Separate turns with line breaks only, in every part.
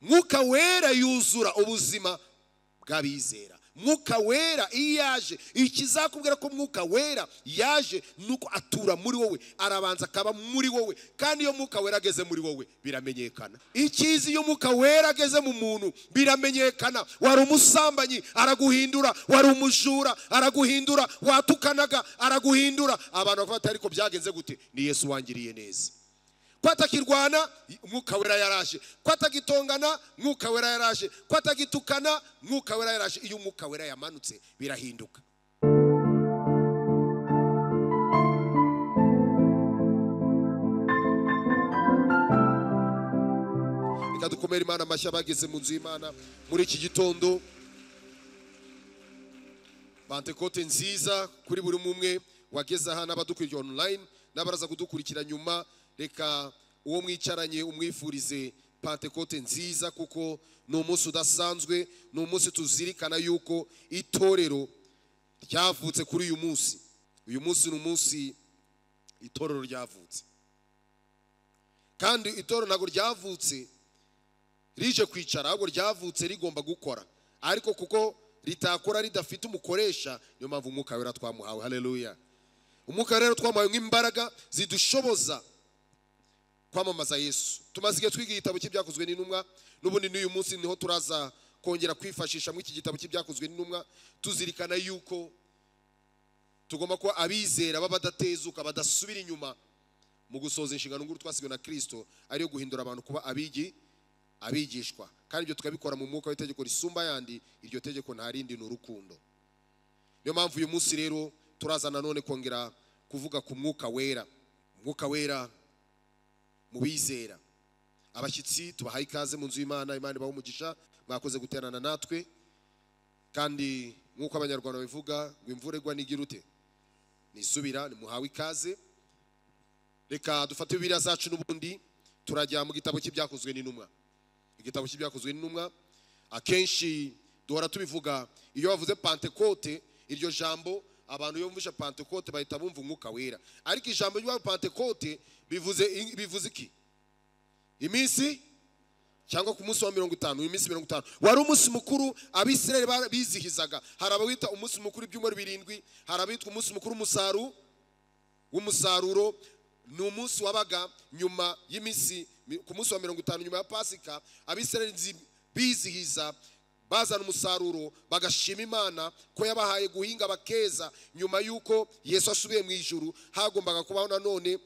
Umwuka Wera yuzura ubuzima bw'abizera. Umwuka Wera iyaje, ikizakubwira ko Umwuka Wera yaje nuko atura muri wowe, arabanza akaba muri wowe, kandi iyo Umwuka Wera ageze muri wowe biramenyekana. Ikizi iyo Umwuka Wera ageze mu muntu biramenyekana. Wari umusambanyi araguhindura, wari umujura araguhindura, watukanaga araguhindura. Abantu bafata ariko byagenze gute? Ni Yesu wangiriye neza. Kwatakirwana Umwuka Wera yaraje, kwatakitongana Umwuka Wera yaraje, kwatagitukana Umwuka Wera yaraje. Iyo Umwuka Wera yamanutse birahinduka. Reka dukomere Imana amashyi bageze mu nzu y'Imana muri iki gitondo. Pentecote nziza kuri buri umwe wageze aha n'abadukurikira online n'abaraza kudukurikira nyuma. Reka uwo mwicaranye umwifurize Pentecote nziza, kuko ni umunsi udasanzwe, ni umunsi tuzirikana yuko itorero ryavutse kuri uyu munsi. Uyu munsi ni umunsi itorero ryavutse, kandi itorero ntabwo ryavutse rije kwicara, ahubwo ryavutse rigomba gukora. Ariko kuko ritakora ridafite umukoresha, niyo mpamvu Umwuka Wera twamuhawe. Haleluya. Umwuka Wera twamuhawe nk'imbaraga zidushoboza kwamamaza Yesu. Tumaze igihe twiga igitabo cy'Ibyakozwe n'Intumwa, n'ubundi n'uyu munsi niho turaza kongera kwifashisha muri iki gitabo cy'Ibyakozwe n'Intumwa, tuzirikana yuko tugomba kuba abizera b'abadatezuka, badasubira inyuma mu gusoza inshingano nguru twasigiwe na Kristo, ariyo guhindura abantu kuba abigishwa. Kandi ibyo tukabikora mu mwuka w'itegeko risumba yandi. Iryo tegeko nta rindi, ni urukundo. Niyo mpamvu uyu munsi rero turaza nanone kongera kuvuga ku Mwuka Wera. Umwuka Wera mu bizera. Abashyitsi tubahaye ikaze mu nzu y'Imana. Imana ibahe umugisha, mwakoze guterana natwe. Kandi nk'uko Abanyarwanda bivuga ngo imvura igwa nigira ute? Nisubira. Nimuhawe ikaze. Reka dufate Bibiliya zacu n'ubundi turajya mu gitabo cy'Ibyakozwe n'Intumwa. Igitabo cy'Ibyakozwe n'Intumwa akenshi duhora tubivuga iyo bavuze Pentecote. Iryo jambo abantu iyo bumvisha Pentecote bahita bumva Umwuka Wera, ariko ijambo rya Pentecote bivuze iki? Iminsi cyangwa ku munsi wa 50. Iminsi 50 wari umunsi mukuru Abisirayeli bizihizaga. Hari abawita umunsi mukuru ibyumweru 7, hari abitwa umunsi mukuru w'umusaruro. Ni umunsi wabaga nyuma y'iminsi, ku munsi wa 50 nyuma ya Pasika. Abisirayeli bizihiza, bazana umusaruro, bagashima Imana ko yabahaye guhinga bakeza. Nyuma yuko Yesu asubiye mu ijuru, hagombaga kubaho nanone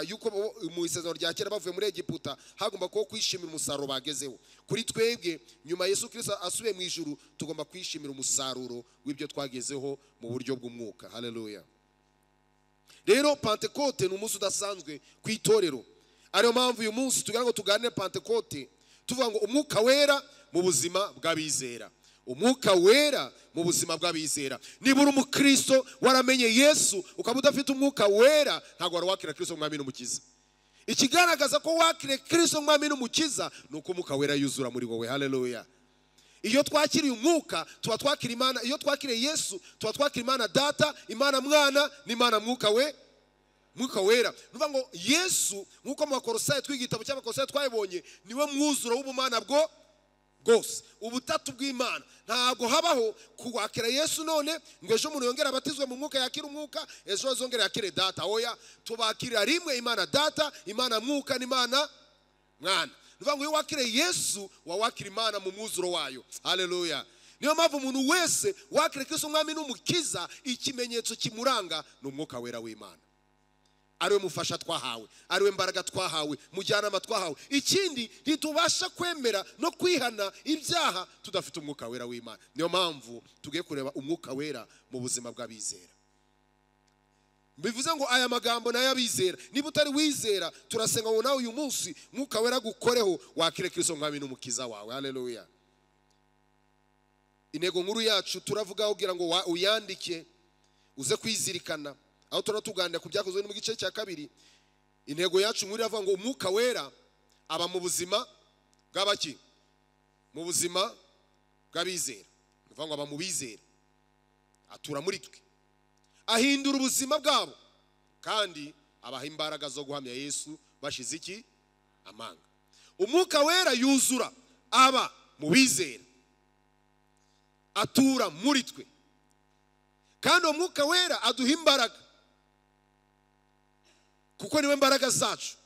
yuko mu isezerano rya kera bavuye muri Egiputa, hagomba kuba kwishimira umusaruro bagezeho. Kuri twebwe nyuma Yesu Kristo asubiye mu ijuru, tugomba kwishimira umusaruro w'ibyo twagezeho mu buryo bw'umwuka. Haleluya. Rero Pentecote ni umunsi udasanzwe ku itorero. Ariyo mpamvu uyu munsi tugira ngo tuganire Pentecote tuvuga ngo Umwuka Wera mu buzima bw'abizera. Umwuka Wera mu buzima bw'abizera. Niba uri umukristo waramenye Yesu ukaba udafite Umwuka Wera, ntabwo wari wakira Kristo nk'Umwami n'Umukiza. Ikigaragaza ko wakire Kristo nk'Umwami n'Umukiza ni uko Umwuka Wera yuzura muri wowe. Haleluya. Iyo twakiriye umwuka tuba twakira Imana. Iyo twakiriye Yesu tuba twakira Imana Data, Imana Mwana n'Imana Mwuka Wera. Nuvuga ngo Yesu nk'uko mu Bakolosayi tw'igitabo cy'Abakolosayi twayibonye, niwe mwuzuro w'ubumana bwose, ubutatu bw'Imana. Ntabwo habaho kuwakira Yesu none ngo ejo umuntu yongera abatizwe mu mwuka yakira umwuka, ejo azongera yakire Data. Oya, tubakirira rimwe Imana Data, Imana Mwuka n'Imana Mwana. Nuvuga ngo iyo wakire Yesu wawakira Imana mu mwuzuro wayo. Haleluya. Niyo mpamvu umuntu wese wakire Kristo Umwami n'Umukiza, ikimenyetso kimuranga ni Umwuka Wera w'Imana. Ariwe mufasha twahawe, ariwe mbaraga twahawe, mujyanama twahawe. Ikindi ntitubasha kwemera no kwihana ibyaha tudafite Umwuka Wera w'Imana. Niyo mpamvu tugiye kureba Umwuka Wera mu buzima bw'abizera. Bivuze ngo aya magambo nayo abizera. Niba utari wizera, turasenga ngo nawe uyu munsi Umwuka Wera gukoreho, wakire Kristo Umwami n'Umukiza wawe. Haleluya. Intego nkuru yacu turavuga kugira ngo uyandike uze kwizirikana. Aho turatuganira ku byakozwe no mu gice cya 2. Intego yacu nkuru iravuga ngo Umwuka Wera aba mu buzima bw'abaki? Mu buzima bw'abizera. Bivuga ngo aba mu bizera, atura muri twe, ahindura ubuzima bwabo, kandi abaha imbaraga zo guhamya Yesu bashize iki? Amanga. Umwuka Wera yuzura aba mu bizera, atura muri twe, kandi umwuka wera aduha imbaraga, kuko niwe mbaraga zacu.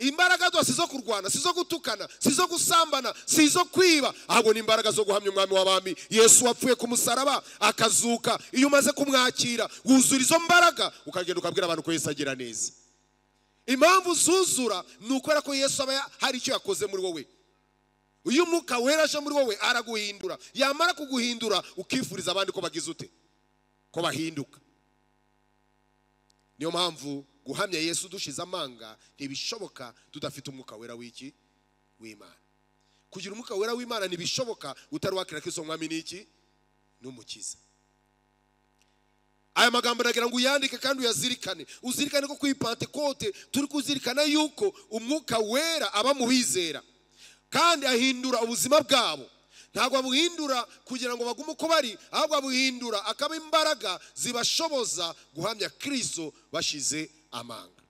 Imbaraga zose zo kurwana, si zo gutukana, si zo gusambana, si zo kwiba, ahubwo ni imbaraga zo guhamya umwami w'abami Yesu wapfuye ku musaraba akazuka. Iyo umaze kumwakira wuzura izo mbaraga, ukagenda ukabwira abantu ko Yesu agira neza. Impamvu zuzura ni ukubera ko Yesu aba hari icyo yakoze muri wowe. Uyu mwuka wera aje muri wowe araguhindura, yamara kuguhindura ukifuriza abandi ko bagize ute, ko bahinduka. Niyo mpamvu guhamya Yesu dushize amanga ntibishoboka tudafite umwuka wera w'iki, w'Imana. Kugira umwuka wera w'Imana ntibishoboka utaruwakira Kristo mwami n'iki, n'umukiza. Aya magambo nagira ngo uyandike kandi uyazirikane. Uzirikane ko kuri Pentekote turi kuzirikana yuko umwuka wera aba mu bizera, kandi ahindura ubuzima bwabo. Ntabwo abuhindura kugira ngo bagume uko bari, ahubwo abuhindura akaba imbaraga zibashoboza guhamya Kristo bashize amanga.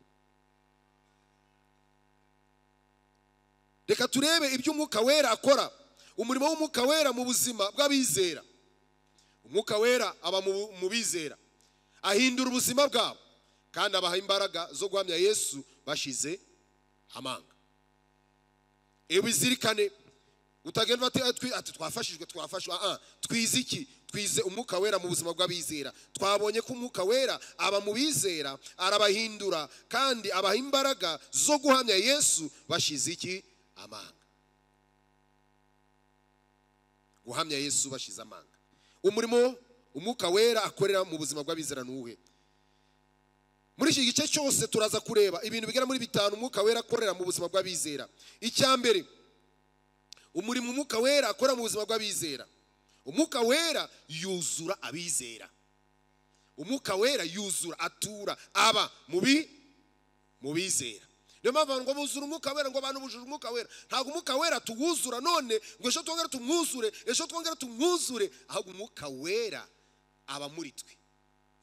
Reka turebe ibyo umwuka wera akora, umurimo w'umwuka wera mu buzima bw'abizera. Umwuka wera aba mu bizera, ahindura ubuzima bwabo, kandi abaha imbaraga zo guhamya Yesu bashize amanga. Bizirikane, utagenda ati twafashijwe twize iki? Twize umwuka wera mu buzima bw'abizera. Twabonye ko umwuka wera aba mu bizera, arabahindura kandi abaha imbaraga zo guhamya Yesu bashize iki, amanga. Guhamya Yesu bashize amanga. Umurimo umwuka wera akorera mu buzima bw'abizera nuhe? Muri iki gice cyose turaza kureba ibintu bigera muri 5 umwuka wera akorera mu buzima bw'abizera. Icyambere, umurimo umwuka wera akora mu buzima bw'abizera. Umwuka wera yuzura abizera. Umwuka wera yuzura, atura, aba mu bizera. Niyo mpamvu ngo buzura umwuka wera, ngo abantu bujura umwuka wera. Ntabwo umwuka wera tuwuzura none ngo ejo twongera tumwuzure, ejo twongera tumwuzure, ahubwo umwuka wera aba muri twe.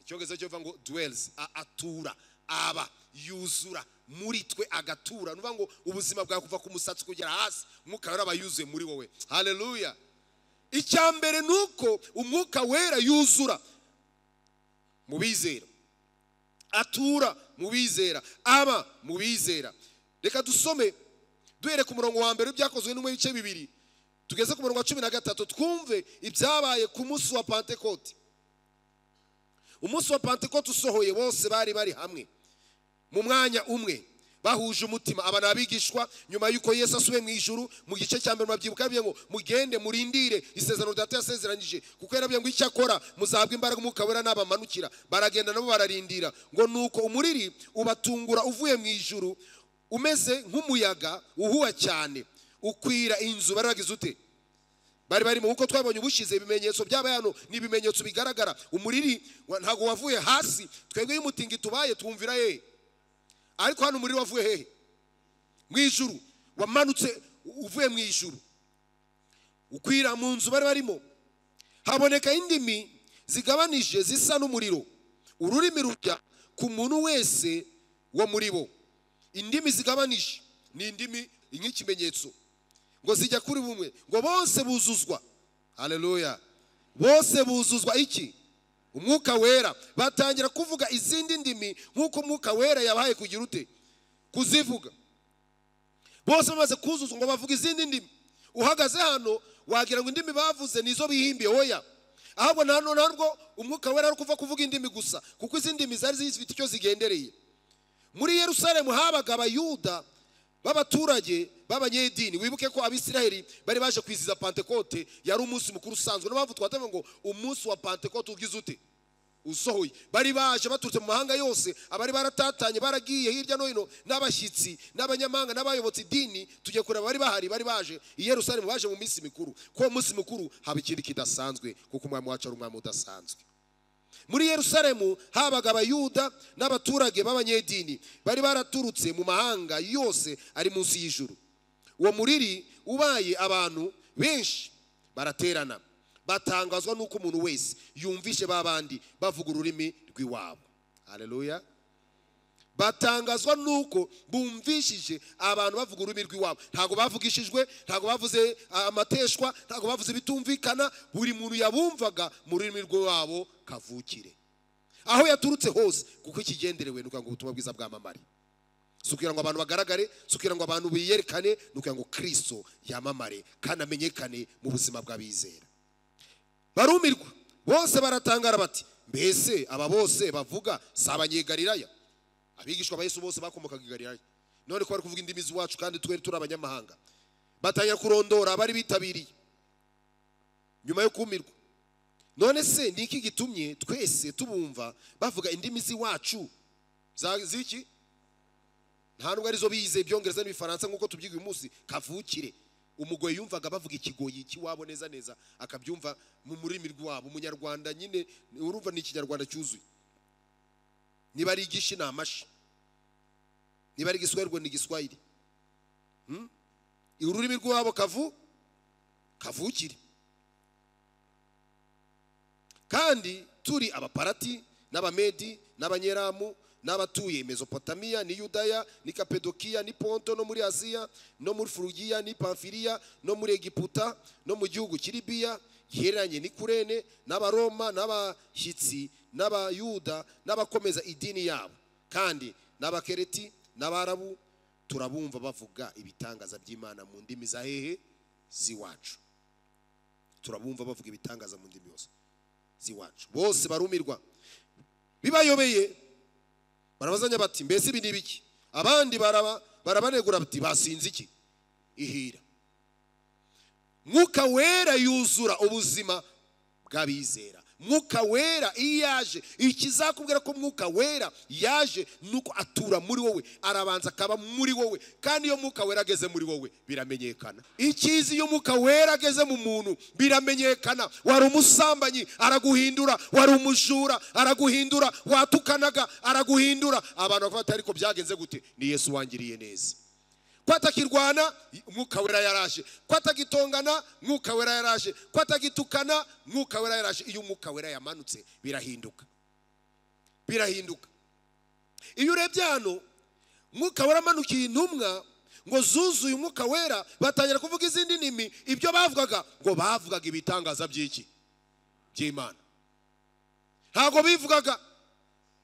Icyongereza cyo ngo dwells, atura, aba, yuzura muri twe, agatura. Nuvuga ngo ubuzima bwawe kuva ku musatsi kugera hasi, umwuka wera abayuzuye muri wowe. Haleluya. Icyambere nuko umwuka wera yuzura mu bizera, atura mu bizera, aba mu bizera. Reka dusome duhere ku murongo wa mbere w'Ibyakozwe n'ibice 2 tugeze ku murongo wa 13, twumve ibyabaye ku munsi wa Pentekote. Umunsi wa Pentekote usohoye, bose bari hamwe mu mwanya umwe, bahuje umutima. Aba nabigishwa nyuma yuko Yesu asubiye mu ijuru. Mu gice cya mbere mabyibuka yabiye ngo mugende murindire isezerano Data yasezeranyije, kuko yarabye ngo icyakora muzahabwa imbaraga umwuka wera nabamanukira. Baragenda nabo bararindira, ngo nuko umuriri ubatungura uvuye mu ijuru, umeze nk'umuyaga uhuha cyane, ukwira inzu bari bagize ute, bari barimo. Uko twabonye ubushize, ibimenyetso by'aba hano ni ibimenyetso bigaragara. Umuriri ntago wavuye hasi, twebwe y'umutingi tubaye twumvira ye, ariko hano umuriri wavuye hehe? Mu ijuru, wamanutse uvuye mu ijuru, ukwira mu nzu bari barimo. Haboneka indimi zigabanije zisa n'umuriro, ururimi rujya ku muntu wese wo muri bo. Indimi zigabanije ni indimi nk'ikimenyetso, ngo zijya kuri bumwe, ngo bose buzuzwa. Haleluya. Bose buzuzwa iki? Umwuka wera. Batangira kuvuga izindi ndimi nk'uko umwuka wera yabahaye kugira ute, kuzivuga. Bose bamaze kuzuzwa ngo bavuga izindi ndimi. Uhagaze hano wagira ngo indimi bavuze nizo bihimbiye. Oya, ahubwo ntabwo umwuka wera ari kuva kuvuga indimi gusa, kuko izindi ndimi zari zifite icyo zigendereye. Muri Yerusalemu habaga abayuda b'abaturage b'abanyedini. Wibuke ko Abisiraheli bari baje kwiziza Pentekote, yari umunsi mukuru usanzwe. Niyo mpamvu twatavuga ngo umunsi wa Pentekote ugize ute, usohoye. Bari baje baturutse mu mahanga yose, abari baratatanye baragiye hirya no hino, n'abashyitsi n'abanyamahanga n'abayobotse idini. Tujye kureba bari baje i Yerusalemu, baje mu minsi mikuru. Ko umunsi mukuru haba ikindi kidasanzwe, kuko umwami wacu ari umwami udasanzwe. Muri Yerusalemu habaga abayuda n'abaturage b'abanyedini, bari baraturutse mu mahanga yose ari munsi y'ijuru. Uwo muriri ubaye, abantu benshi baraterana, batangazwa nuko umuntu wese yumvishe babandi bavuga ururimi rw'iwabo. Haleluya. batangazwa nuko bumvishije abantu bavuga ururimi rw'iwabo. Ntago bavugishijwe, ntago bavuze amateshwa, ntago bavuze bitumvikana. Buri muntu yabumvaga mu rurimi rw'iwabo kavukire, aho yaturutse hose, kuko ikigenderewe nuko ngo ubutumwa bwiza bwamamare. Sukira ngo abantu bagaragare, sukira ngo abantu biyerekane, nuko ngo Kristo yamamare kandi amenyekane mu buzima bw'abizera. Barumirwa bose, baratangara bati, mbese aba bose bavuga si abanyegalilaya? Abigishwa ba Yesu bose bakomokaga i Galilaya, none ko bari kuvuga indimi z'iwacu kandi twari turi abanyamahanga. Batangira kurondora abari bitabiriye nyuma yo kumirwa. None se ni iki gitumye twese tubumva bavuga indimi z'iwacu ziki? Nta nubwo arizo bize ibyongereza n'ibifaransa nk'uko tubyiga uyu munsi kavukire. Umugoyi yumvaga bavuga ikigoyi kiwabo neza neza, akabyumva mu rurimi rwabo. Umunyarwanda nyine urumva ni ikinyarwanda cyuzuye. Niba ari igishi ni amashi, niba ari igiswahili ni igiswahili. Ururimi rwabo kavukire. Kandi turi abaparati n'abamedi n'abanyeramu n'abatuye Mesopotamiya ni Yudaya ni Kapedokiya ni Ponto no muri Aziya no muri Furugiya ni Pamfiliya no muri Egiputa no mu gihugu Kiribiya gihereranye ni Kurene n'Abaroma n'abashyitsi n'Abayuda n'abakomeza idini yabo, kandi n'Abakereti n'Abarabu. Turabumva bavuga ibitangaza by'Imana mu ndimi za hehe z'iwacu. Turabumva bavuga ibitangaza mu ndimi yose z'iwacu. Bose barumirwa, bibayobeye, barabazanya bati, mbese ibi ni biki? Abandi barabanegura bati, basinze iki? Ihira. Mwuka Wera yuzura ubuzima bw'abizera. Mwuka Wera iyaje, ikizakubwira ko Mwuka Wera yaje nuko atura muri wowe, arabanza akaba muri wowe. Kandi iyo Mwuka Wera ageze muri wowe biramenyekana. Ikizi iyo Mwuka Wera ageze mu muntu biramenyekana. Wari umusambanyi araguhindura, wari umujura araguhindura, watukanaga araguhindura. Abantu bafata ariko byagenze gute? Ni Yesu wangiriye neza. Kwatakirwana Mwuka Wera yaraje, kwatakitongana Mwuka Wera yaraje, kwatagitukana Mwuka Wera yaraje. Iyo Mwuka Wera yamanutse birahinduka. Iyo urebye hano, Mwuka Wera amanukiye intumwa ngo zuzuye Mwuka Wera, batangira kuvuga izindi ndimi. Ibyo bavugaga ngo bavugaga ibitangaza by'iki? By'Imana. Ntago bivugaga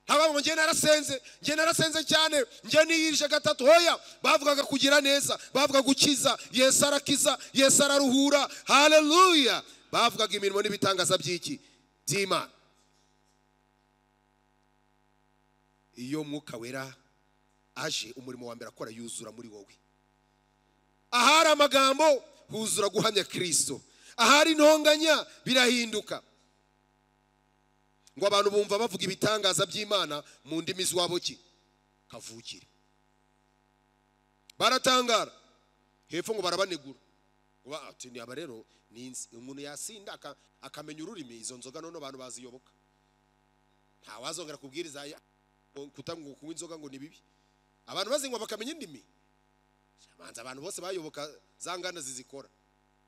haba ngo njye narasenze cyane, njye niyirije gatatu. Hoya, bavugaga kugira neza, bavuga gukiza. Yesu arakiza, Yesu araruhura. Haleluya. Bavugaga imirimo n'ibitangaza by'iki? By'Imana. Iyo Mwuka Wera aje, umurimo wa mbere akora yuzura muri wowe. Ahari amagambo huzura guhamya Kristo, ahari intonganya birahinduka. Ngo abantu bumva bavuga ibitangaza by'Imana mu ndimi z'iwabo kavukire. Baratangara hepfo ngo barabanegura. Ati ni aba rero ni umuntu yasinda akamenya ururimi, izo nzoga none abantu baziyoboka. Nta wazongera kubwiriza kutanguka kunywa inzoga ngo ni bibi. Abantu bazinywa bakamenya indimi. Manza abantu bose bayoboka za nganda zizikora.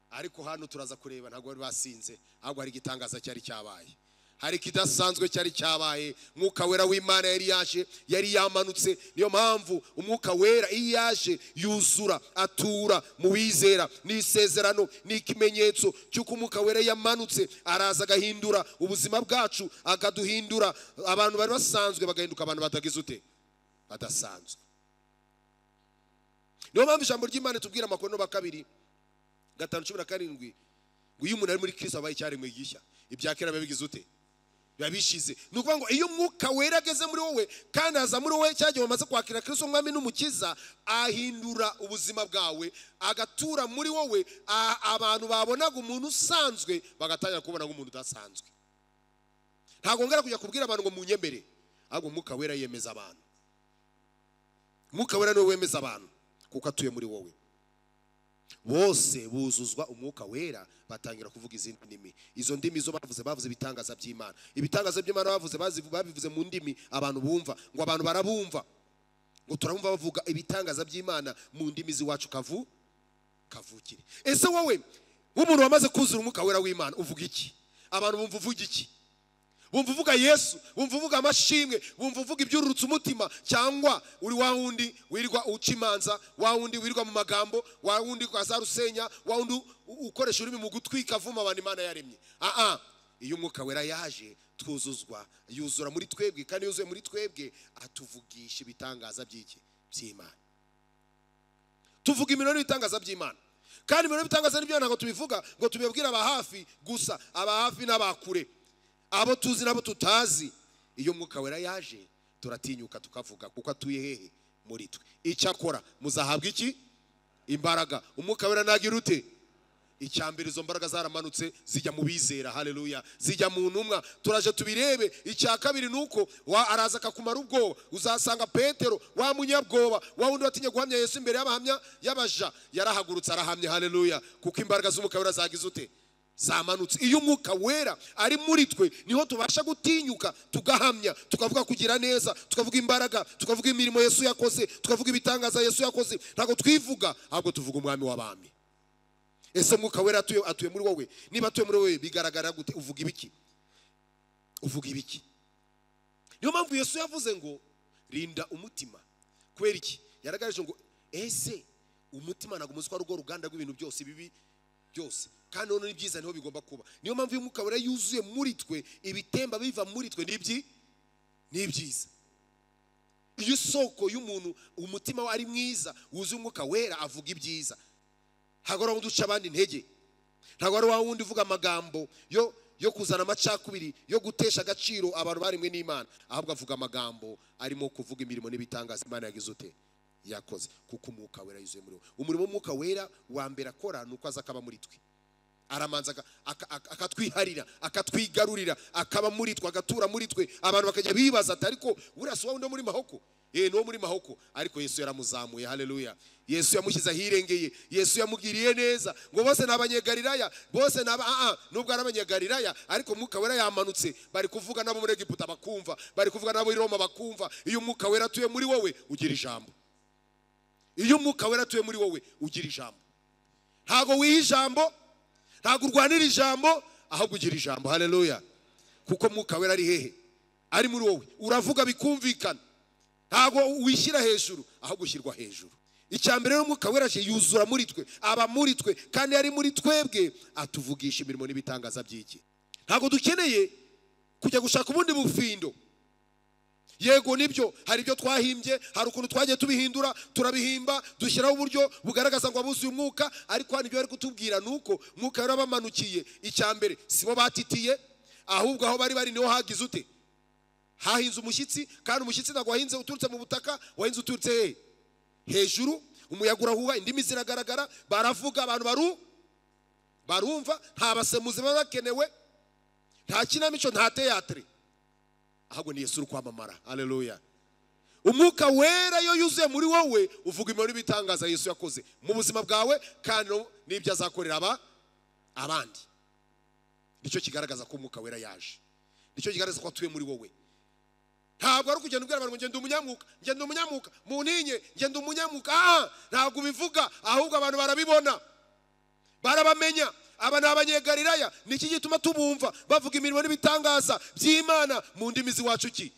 Ariko hano turaza kureba ntago bari basinze, ahubwo hari igitangaza cyari cyabaye. Hari kidasanzwe cyari cyabaye. Mwuka Wera w'Imana yari yaje, yari yamanutse. Niyo mpamvu Umwuka Wera iyaje yuzura, atura mu bizera. Ni isezerano, ni ikimenyetso cy'uko Umwuka Wera yamanutse, araza agahindura ubuzima bwacu, akaduhindura. Abantu bari basanzwe bagahinduka abantu batagize ute? Badasanzwe. Niyo mpamvu ijambo ry'Imana tubwira Amakorinto ba kabiri 5:17 ngo iyo umuntu ari muri Kristo abaye icyaremwe gishya, ibya kera bigize ute? Babishize. Nukuvuga ngo iyo Mwuka Wera ageze muri wowe kandi aza muri wowe, cyagiye wamaze kwakira Kristo umwami n'umukiza, ahindura ubuzima bwawe, agatura muri wowe. Abantu babonaga umuntu usanzwe bagatangira kubona nk'umuntu udasanzwe. Ntago ngera kujya kubwira abantu ngo munyemere, ahubwo Mwuka Wera yemeza abantu. Mwuka Wera niwe wemeza abantu kuko atuye muri wowe. Bose buzuzwa Umwuka Wera, batangira kuvuga izindi ndimi. Izo ndimi zo bavuze ibitangaza by'Imana. Ibitangaza by'Imana babivuze mu ndimi abantu bumva. Ngo abantu barabumva, ngo turabumva bavuga ibitangaza by'Imana mu ndimi z'iwacu kavukire. Ese wowe nk'umuntu wamaze kuzura Umwuka Wera w'Imana uvuga iki? Abantu bumva uvuga iki? wumva uvuga Yesu, wumva uvuga amashimwe, wumva uvuga ibyururutse umutima, cyangwa uri wa wundi wirirwa uca imanza, wa wundi wirirwa mu magambo, wa wundi azarusenya, wa wundi ukoresha ururimi mu gutwika avuma abantu Imana yaremye. Iyo Umwuka Wera yaje twuzuzwa, yuzura muri twebwe, kandi yuzuye muri twebwe atuvugisha ibitangaza by'Imana. Tuvuga imirimo n'ibitangaza by'Imana, kandi imirimo n'ibitangaza n'ibyo ntabwo tubivuga ngo tubibwire abahafi gusa, abahafi n'abakure, abo tuzi nabo tutazi. Iyo Umwuka Wera yaje turatinyuka tukavuga, kuko atuye hehe? Muri twe. Icyakora muzahabwa iki? Imbaraga. Umwuka Wera nagira ute? Icyambere izo mbaraga zaramanutse zijya mu bizera, haleluya, zijya mu ntumwa, turaje tubirebe. Icya kabiri nuko araza akakumara ubwoba. Uzasanga Petero wa munyabwoba, wa wundi watinye guhamya Yesu imbere y'abahamya y'abaja, yarahagurutse arahamya, haleluya, kuko imbaraga z'Umwuka Wera zagize ute? Zamanutse. Iyo Umwuka Wera ari muri twe niho tubasha gutinyuka tugahamya, tukavuga kugira neza, tukavuga imbaraga, tukavuga imirimo Yesu yakoze, tukavuga ibitangaza Yesu yakoze. Ntabwo twivuga, ahubwo tuvuga umwami w'abami. Ese Umwuka Wera atuye muri wowe? Niba atuye muri wowe bigaragara gute? Uvuga ibiki? Uvuga ibiki? Niyo mpamvu Yesu yavuze ngo rinda umutima. Kubera iki? Yaragarije ngo ese umutima ntabwo muzi ko ari urwo ruganda rw'ibintu byose bibi byose, kandi none n'ibyiza niho bigomba kuba. Niyo mpamvu Umwuka Wera yuzuye muri twe, ibitemba biva muri twe n'ibyiza. Iyo isoko y'umuntu umutima we ari mwiza, wuzuye Umwuka Wera, avuga ibyiza. Ntabwo ari uduca abandi intege, ntabwo ari wa wundi uvuga amagambo yo kuzana amacakubiri, yo gutesha agaciro abantu barimwe n'Imana, ahubwo avuga amagambo arimo kuvuga imirimo n'ibitangaza Imana yagize ute? Yakoze. Kuko Umwuka Wera yuzuye muri wowe. Umurimo w'Umwuka Wera wa mbere akora nuko aza akaba muri twe, aramanza akatwiharira, akatwigarurira, akaba muri twe, agatura muri twe. Abantu bakajya bibaza ati ariko buriya si wa wundi muri mahoko? Niwo muri mahoko, ariko Yesu yaramuzamuye, haleluya. Yesu yamushyize ahirengeye, Yesu yamugiriye neza. Ngo bose n'abanyegalilaya, bose nubwo ari abanyegalilaya, ariko Umwuka Wera yamanutse. Bari kuvuga nabo muri Egiputa bakumva, bari kuvuga nabo i Roma bakumva. Iyo Umwuka Wera atuye muri wowe ugira ijambo. Iyo Umwuka Wera atuye muri wowe ugira ijambo. Ntago wiha ijambo, ntago urwanira ijambo, ahubwo ugira ijambo, haleluya. Kuko Umwuka Wera ari hehe? Ari muri wowe. Uravuga bikumvikana, ntago wishyira hejuru, ahubwo ushyirwa hejuru. Icyambere rero Umwuka Wera yuzura muri twe, aba muri twe, kandi ari muri twebwe atuvugisha imirimo n'ibitangaza by'iki. Ntago dukeneye kujya gushaka ubundi bufindo. Yego nibyo, hari ibyo twahimbye, hari ukuntu twagiye tubihindura, turabihimba, dushyiraho uburyo bugaragaza ngo abuzuye umwuka, ariko hano ibyo bari kutubwira nuko Umwuka Wera bamanukiye. Icyambere sibo batitiye, ahubwo aho bari niho hagize ute? Hahinze umushyitsi, kandi umushyitsi ntabwo wahinze uturutse mu butaka, wahinze uturutse hejuru. Umuyaga urahuha, indimi ziragaragara, baravuga, abantu barumva, nta basemuzi baba bakenewe, nta kinamico, nta teatre, ahubwo ni Yesu uri kwamamara, haleluya. Umwuka Wera yo yuzuye muri wowe, uvuga imirimo n'ibitangaza Yesu yakoze mu buzima bwawe, kandi n'ibyo azakorera abandi. Nicyo kigaragaza ko Umwuka Wera yaje, nicyo kigaragaza ko atuye muri wowe. Ntabwo ari kugenda ubwira abantu ngo ngende umunyamuka, muntinye, ngende umunyamuka. Ntabwo ubivuga, ahubwo abantu barabibona, barabamenya. Aba ni abanyegalilaya. Niki gituma tubumva bavuga imirimo n'ibitangaza by'Imana mu ndimi z'iwacu ki?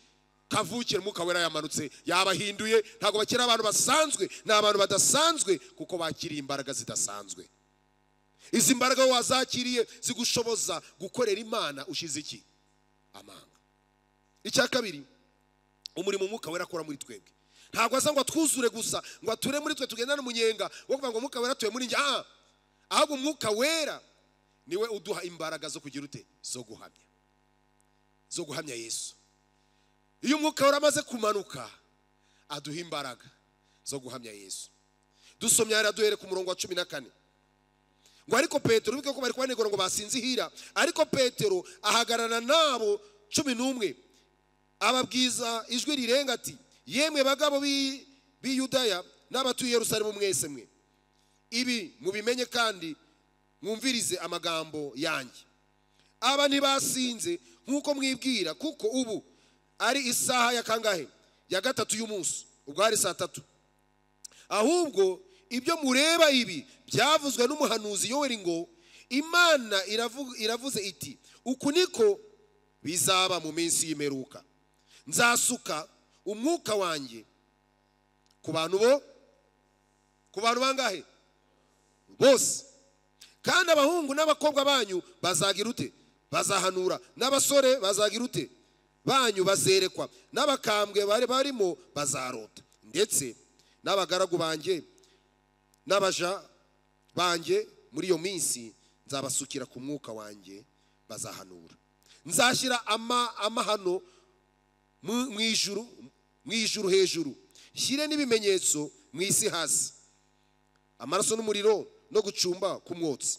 Kavukire. Umwuka Wera yamanutse, yabahinduye. Ntabwo bakira abantu basanzwe, ni abantu badasanzwe, kuko bakiriye imbaraga zidasanzwe. Izi mbaraga wazakiriye zigushoboza gukorera Imana ushize iki? Amanga. Icya kabiri, umurimo Umwuka Wera akora muri twebwe, ntabwo aza ngo atwuzure gusa, ngo ature muri twe tugendane umunyenga wo kuvuga ngo Umwuka Wera atuye muri njye. Ahubwo Umwuka Wera niwe uduha imbaraga zo kugira ute? Zo guhamya Yesu. Iyo Umwuka Wera amaze kumanuka, aduha imbaraga zo guhamya Yesu. Dusomye hariya duhere ku murongo wa 14. Ngo ariko Petero, bivuga ko bari kubanegura ngo basinzihira, ariko Petero ahagarara nabo 11, ababwiza ijwi rirenga ati, yemwe bagabo b'i Yudaya n'abatuye Yerusalemu mwese mwe, ibi mubimenye kandi mwumvirize amagambo yanjye. Aba ntibasinze nk'uko mwibwira, kuko ubu ari isaha ya kangahe? Ya gatatu y'umunsi, ubwo hari saa 3. Ahubwo ibyo mureba ibi byavuzwe n'umuhanuzi Yoweri ngo, Imana iravuze iti, uku niko bizaba mu minsi y'imperuka. Nzasuka umwuka wanjye ku bantu bangahe? Bose. Kandi abahungu n'abakobwa banyu bazagira ute? Bazahanura. N'abasore bazagira ute? Banyu bazerekwa. N'abakambwe barimo bazarota. Ndetse n'abagaragu banjye n'abaja banjye muri iyo minsi nzabasukira ku mwuka wanjye, bazahanura. Nzashyira amahano mu ijuru hejuru, shyire n'ibimenyetso mu isi hasi, amaraso n'umuriro no gucumba k'umwotsi.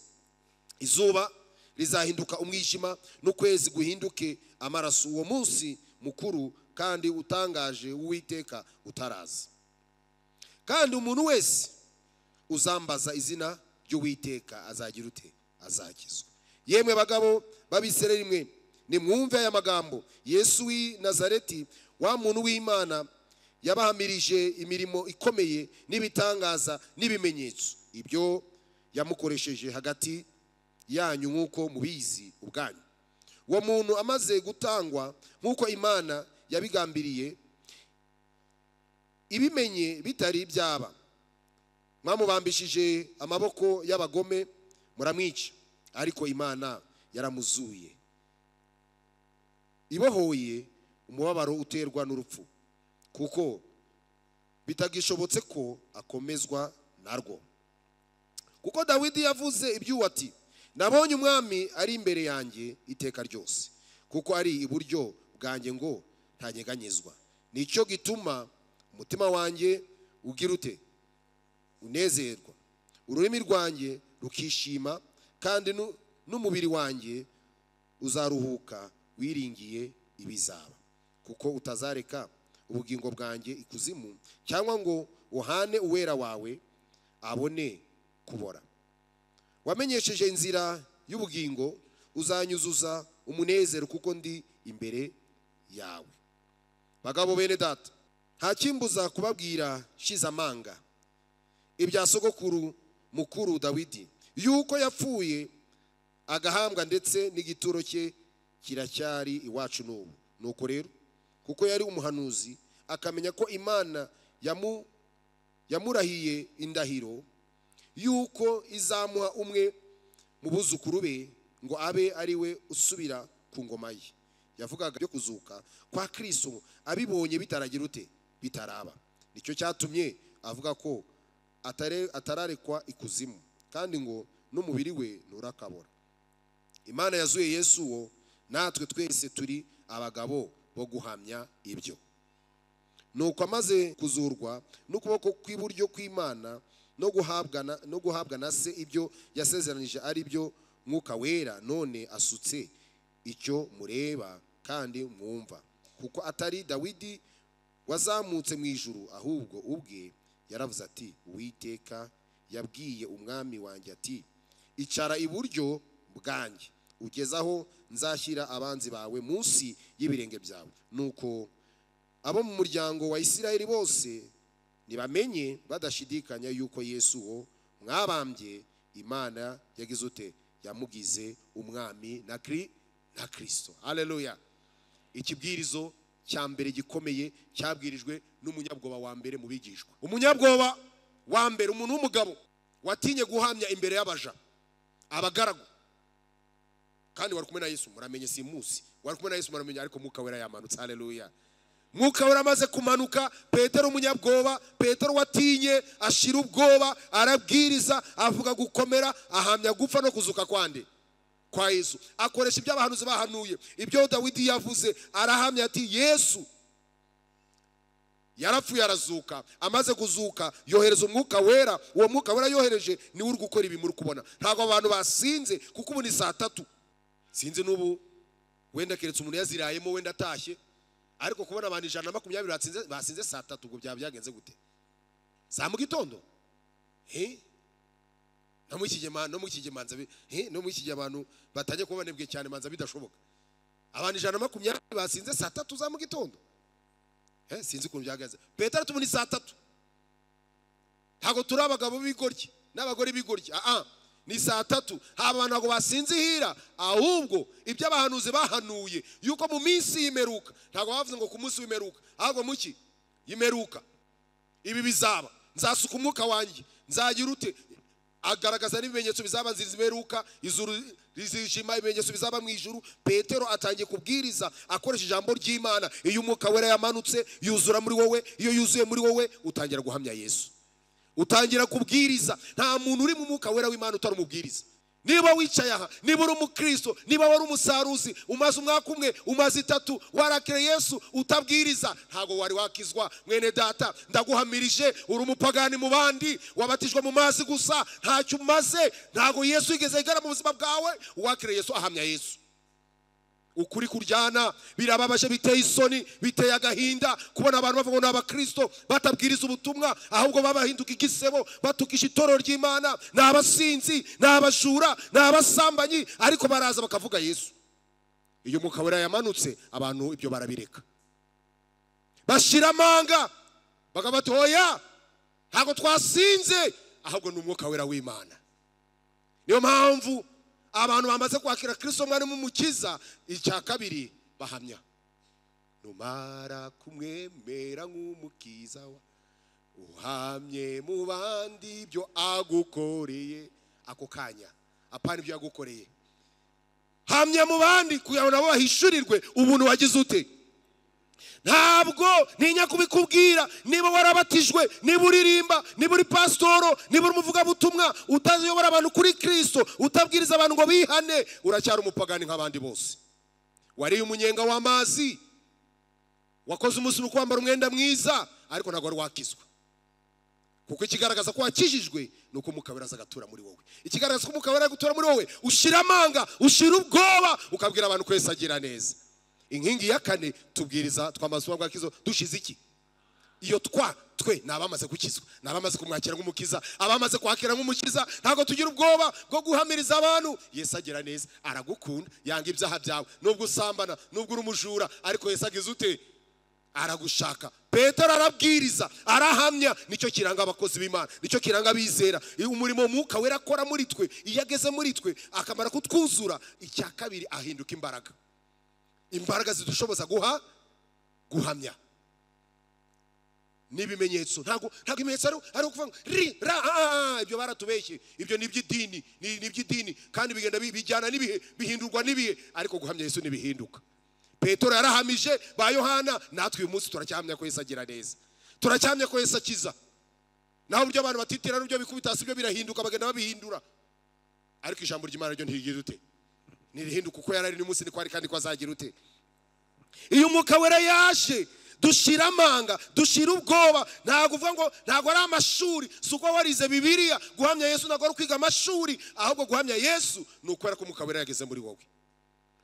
Izuba rizahinduka umwijima n'ukwezi guhinduke amaraso. Uwo munsi mukuru kandi utangaje w'Uwiteka utaraza. Kandi umuntu wese uzambaza izina ry'Uwiteka azagira ute? Azakizwa. Yemwe bagabo b'Abisirayeli mwe, nimwumve aya magambo. Yesu w'i Nazareti, wa muntu w'Imana, yabahamirije imirimo ikomeye n'ibitangaza n'ibimenyetso ibyo yamukoresheje hagati yanyu nk'uko mubizi ubwanyu. Uwo muntu amaze gutangwa nk'uko Imana yabigambiriye, ibimenye bitari byaba, mwamubambishije amaboko y'abagome muramwica, ariko Imana yaramuzuye, ibohoye umubabaro uterwa n'urupfu, kuko bitagishobotse ko akomezwa narwo. Kuko Dawidi yavuze iby'uwo ati, nabonye umwami ari imbere yanjye iteka ryose, kuko ari iburyo bwanjye ngo ntanyeganyezwa. Nicyo gituma umutima wanjye ugira ute? Unezerwa, ururimi rwanjye rukishima, kandi n'umubiri wanjye uzaruhuka wiringiye ibizaba. Kuko utazareka ubugingo bwanjye ikuzimu, cyangwa ngo uhane uwera wawe abone kubora. Wamenyesheje inzira y'ubugingo, uzanyuzuza umunezero kuko ndi imbere yawe. Bagabo bene data, nta kimbuza kubabwira shize amanga ibya sogokuru mukuru Dawidi, yuko yapfuye agahambwa, ndetse n'igituro cye kiracyari iwacu n'ubu. Nuko rero, kuko yari umuhanuzi, akamenya ko Imana yamurahiye indahiro yuko izamuha umwe mu buzukuru be ngo abe ari we usubira ku ngoma ye. Yavugaga byo kuzuka kwa Kristo, abibonye bitaragira ute? Bitaraba. Nicyo cyatumye avuga ko atararekwa ikuzimu, kandi ngo n'umubiri we nturakabora. Imana yazuye Yesu wo, natwe twese turi abagabo bo guhamya ibyo. Nuko amaze kuzurwa n'ukuboko kw'iburyo kw'Imana no guhabwa na se ibyo yasezeranije, ari byo Mwuka Wera, none asutse icyo mureba kandi mwumva. Kuko atari Dawidi wazamutse mu ijuru, ahubwo ubwe yaravuze ati, Uwiteka yabwiye umwami wanjye ati, icara iburyo bwanjye ugeze aho nzashyira abanzi bawe munsi y'ibirenge byawe. Nuko abo mu muryango wa Isirayeli bose nibamenye badashidikanya yuko Yesu wo mwabambye, Imana yagize ute? Yamugize umwami na Kristo. Haleluya. Ikibwirizo cya mbere gikomeye cyabwirijwe n'umunyabwoba wa mbere mu bigishwa. Umunyabwoba wa mbere, umuntu w'umugabo watinye guhamya imbere y'abaja, abagaragu. Kandi wari kumwe na Yesu, muramenye simusi. Wari kumwe na Yesu muramenye, ariko Mwuka Wera yamanutse. Haleluya. Mwuka Wera amaze kumanuka, Petero umunyabwoba, Petero watinye ashira ubwoba, arabwiriza, avuga gukomera, ahamya gupfa no kuzuka kwande kwa Yesu. Akoresha ibyo abahanuzi bahanuye, ibyo Dawidi yavuze, arahamya ati Yesu yarapfuye arazuka. Amaze kuzuka yohereza Umwuka Wera. Uwo Mwuka Wera yohereje niwe uri gukora ibi muri kubona. Ntabwo abantu basinze, kuko ubu ni saa 3. Sinzi n'ubu wenda keretse umuntu yazirayemo wenda atashye, ariko kubona abantu 120 basinze saa 3, ubwo byagenze gute? Za mu gitondo no mu iki manza no mu iki abantu batajya kuba banebwe cyane, manza bidashoboka. Abantu 120 basinze saa 3 za mu gitondo. Sinzi ukuntu byagaze. Petero tubuni saa 3. Ntago turi abagabo b'ibigoryi n'abagore b'ibigoryi. ni saa 3 haba abantu ngo basinzihira, ahubwo ibyo abahanuzi bahanuye yuko mu minsi y'imeruka, ntabwo bavuze ngo ku munsi w'imeruka, ahubwo muki yimeruka ibi bizaba, nzasuka umwuka wanjye, nzagira ute, agaragaza n'ibimenyetso bizaba nzimeruka, izuru rizijima, ibimenyetso bizaba mu ijuru. Petero atangiye kubwiriza akoresha ijambo ry'Imana. Iyo umwuka wera yamanutse yuzura muri wowe, iyo yuzuye muri wowe utangira guhamya Yesu, utangira kubwiriza. Nta muntu uri mu mwuka wera w'Imana utari umubwiriza. Niba wicaye aha, niba uri umukristo, niba wari umusaruzi, umaze umwaka umwe, umaze 3 warakire Yesu utabwiriza, ntago wari wakizwa. Mwene data, ndaguhamirije uri umupagani mu bandi, wabatijwe mu mazi gusa, ntacyo umaze. Ntago Yesu yigeze igara mu buzima bwawe. Uwakire Yesu ahamya Yesu. Ukuri kuryana birababaje, biteye isoni, biteye agahinda kubona abantu bavuga ngo n'abakristo batabwiriza ubutumwa, ahubwo babahinduka igisebo, batukisha itorero ry'Imana, n'abasinzi, n'abajura, n'abasambanyi, ariko baraza bakavuga Yesu. Iyo mwuka wera yamanutse, abantu ibyo barabireka, bashira amanga, bagabati hoya ntago twasinze, ahubwo ni umwuka wera w'Imana. Niyo mpamvu abantu bamaze kwakira Kristo mwari mu mukiza, icya kabiri bahamya. Numara kumwemera nk'umukiza wa, uhamye mu bandi ibyo agukoreye ako kanya, apana ibyo yagukoreye. Hamya mu bandi kugira ngo nabo bahishurirwe ubuntu wagize ute. Ntabwo ntinya kubikubwira, niba warabatijwe, niba uririmba, niba uri pastoro, niba uri umuvugabutumwa, utaziyobora abantu kuri Kristo, utabwiriza abantu ngo bihane, uracyari umupagani nk'abandi bose. Wariye umunyenga w'amazi, wakoze umunsi wo kwambara umwenda mwiza, ariko ntabwo wari wakizwa. Kuko ikigaragaza ko wakijijwe nuko umwuka wera azagatura muri wowe. Ikigaragaza ko umwuka wera gutura muri wowe, ushira amanga, ushira ubwoba, ukabwira abantu ko Yesu agira neza. Inkingi ya 4 tubwiriza twamaze bwa kizo dushize iki. Iyo twe nabamaze gukizwa, nabamaze kumwakira nk'umukiza, abamaze kwakira nk'umukiza, ntago tugira ubwoba bwo guhamiriza abantu. Yesu agira neza, aragukunda, yanga ibyaha byawe, nubwo usambana, nubwo uri umujura, ariko Yesu agize ute, aragushaka. Petero arabwiriza, arahamya, nicyo kiranga abakozi b'Imana, nicyo kiranga bizera. Umurimo mwuka wera akora muri twe, iyo ageze muri twe akamara kutwuzura, icya kabiri ahinduka imbaraga. Imbaraga zidushoboza guhamya. N'ibimenyetso, ntago ibimenyetso ari ukuvuga ibyo baratubeshye, ibyo ni iby'idini, ni iby'idini, kandi bigenda bijyana n'ibihe, bihindurwa n'ibihe, ariko guhamya Yesu nibihinduka. Petero yarahamije ba Yohana, natwe uyu munsi turacyahamya ko Yesu agira neza, turacyahamya ko Yesu akiza. Naho buryo abantu batitira n'ubyo bikubita hasi byo birahinduka, bagenda babihindura, ariko ijambo ry'Imana ryo ntirigira ute, nirihinduka uko yarari n'umunsi ni kwari kandi ko azagira ute. Iyo umwuka wera yaje, dushira amanga, dushira ubwoba. Ntago uvuga ngo ntago ari amashuri, suko warize Bibiliya. Guhamya Yesu ntago ari kwiga amashuri, ahubwo guhamya Yesu ni ukwera ko umwuka wera yageze muri wowe.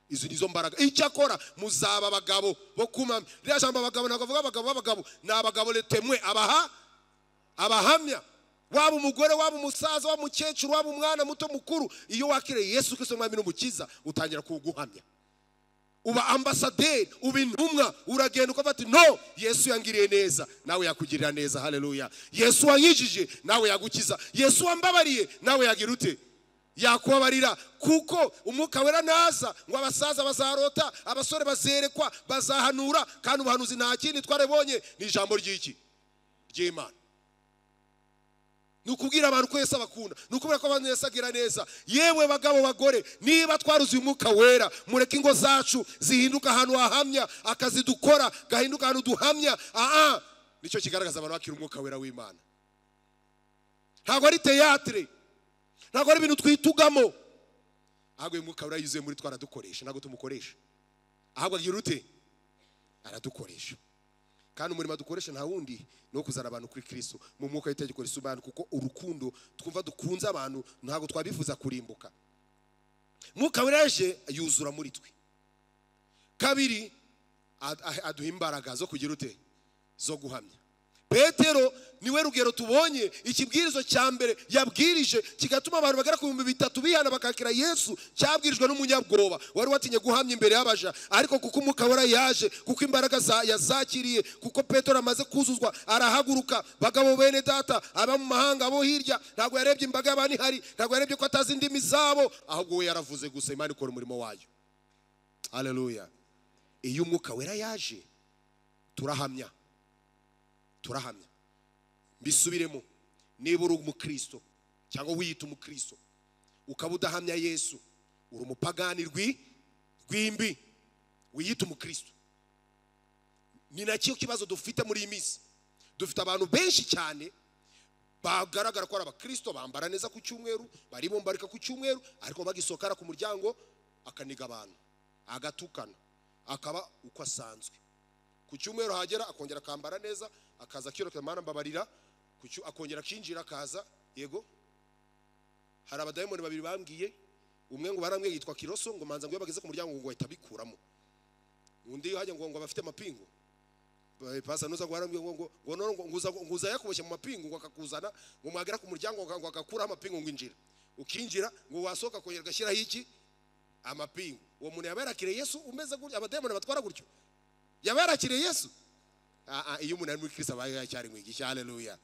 Izo nizo mbaraga. Icyakora muzaba abagabo bo kumamya. Rya jambo abagabo ntago avuga abagabo, ni abagabo letemwe, abahamya. Waba umugore, waba umusaza, waba umukecuru, waba umwana muto mukuru, iyo wakire Yesu Kristo mwami n'umukiza, utangira kuguhamya. Uba ambasaderi, uba intumwa, uragenda ukafata no, Yesu yangiriye neza, nawe yakugirira neza. Haleluya. Yesu wanyijije, nawe yagukiza. Yesu wambabariye, nawe yagira ute, yakubabarira. Kuko umwuka wera naza ngo abasaza bazarota, abasore bazerekwa, bazahanura, kandi ubuhanuzi nta kindi twarebonye ni ijambo ry'Imana. Nukubwira abantu ko Yesu abakunda, nukubwira ko abantu Yesu agira neza. Yewe bagabo bagore, niba twaruzi umwuka wera, mureke ingo zacu zihinduka ahantu hahamya, akazi dukora gahinduka ahantu duhamya. Nicyo kigaragaza abantu bakira umwuka wera w'Imana. Ntabwo ari teatre, ntabwo ari ibintu twitugamo, ahubwo umwuka wera yuzuye muri twaradukoresha, ntabwo tumukoresha, ahubwo agira ute, aradukoresha. Kandi umurimo dukoresha nta wundi no kuzana abantu kuri Kristo mu mwuka w'itegeko risubana, kuko urukundo twumva dukunze abantu ntabwo twabifuza kurimbuka. Mwuka weraje yuzura muri twe. Kabiri aduha imbaraga zo kugira ute, zo guhamya. Petero niwe rugero tubonye ikibwirizo cya mbere yabwirije kigatuma abantu bagera ku 3,000 bihana bakakira Yesu, cyabwirijwe n'umunyabwoba wari watinye guhamya imbere y'abaja. Ariko kuko Umwuka Wera yaje, kuko imbaraga yazakiriye, kuko Petero amaze kuzuzwa, arahaguruka. Bagabo bene data, aba mu mahanga, abo hirya, ntabwo yarebye imbaga y'abandi hari, ntabwo yarebye ko atazi indimi zabo, ahubwo we yaravuze gusa Imana ikora umurimo wayo. Haleluya. Iyo Umwuka Wera yaje, turahamya. Bisubiremo, niba uri umukristo cyangwa wiyita umukristo ukaba udahamya Yesu, uri umupagani rw'imbi. Wiyita umukristo, ni nacyo kibazo dufite muri iyi minsi. Dufite abantu benshi cyane bagaragara ko ari abakristo, bambara neza ku cyumweru, barimo mbarika ku cyumweru, ariko bagisokara ku muryango akaniga abantu, agatukana, akaba uko asanzwe. Ku cyumweru hagera akongera akambara neza, akaza kiroka Imana mbabarira, akongera akinjira akaza. Yego, hari abadayimoni babiri bambwiye, umwe ngo barambwiye yitwa Kiroso, ngo manza ngo bageze ku muryango ngo ahita bikuramo. Undi hajya ngo bafite amapingu, pasa nuza ngo barambwiye ngo nguza yakuboshye mu mapingu, ngo akakuzana, ngo mwagera ku muryango ngo akakura amapingu, ngo injira. Ukinjira ngo wasoka kongera gashyiraho iki amapingu. Uwo muntu yabarakire Yesu umeze gutyo, abadayimoni batwara gutyo, yabarakire Yesu. Iyo umuntu ari muri Kristo abaye yacyari mwigisha. Haleluya.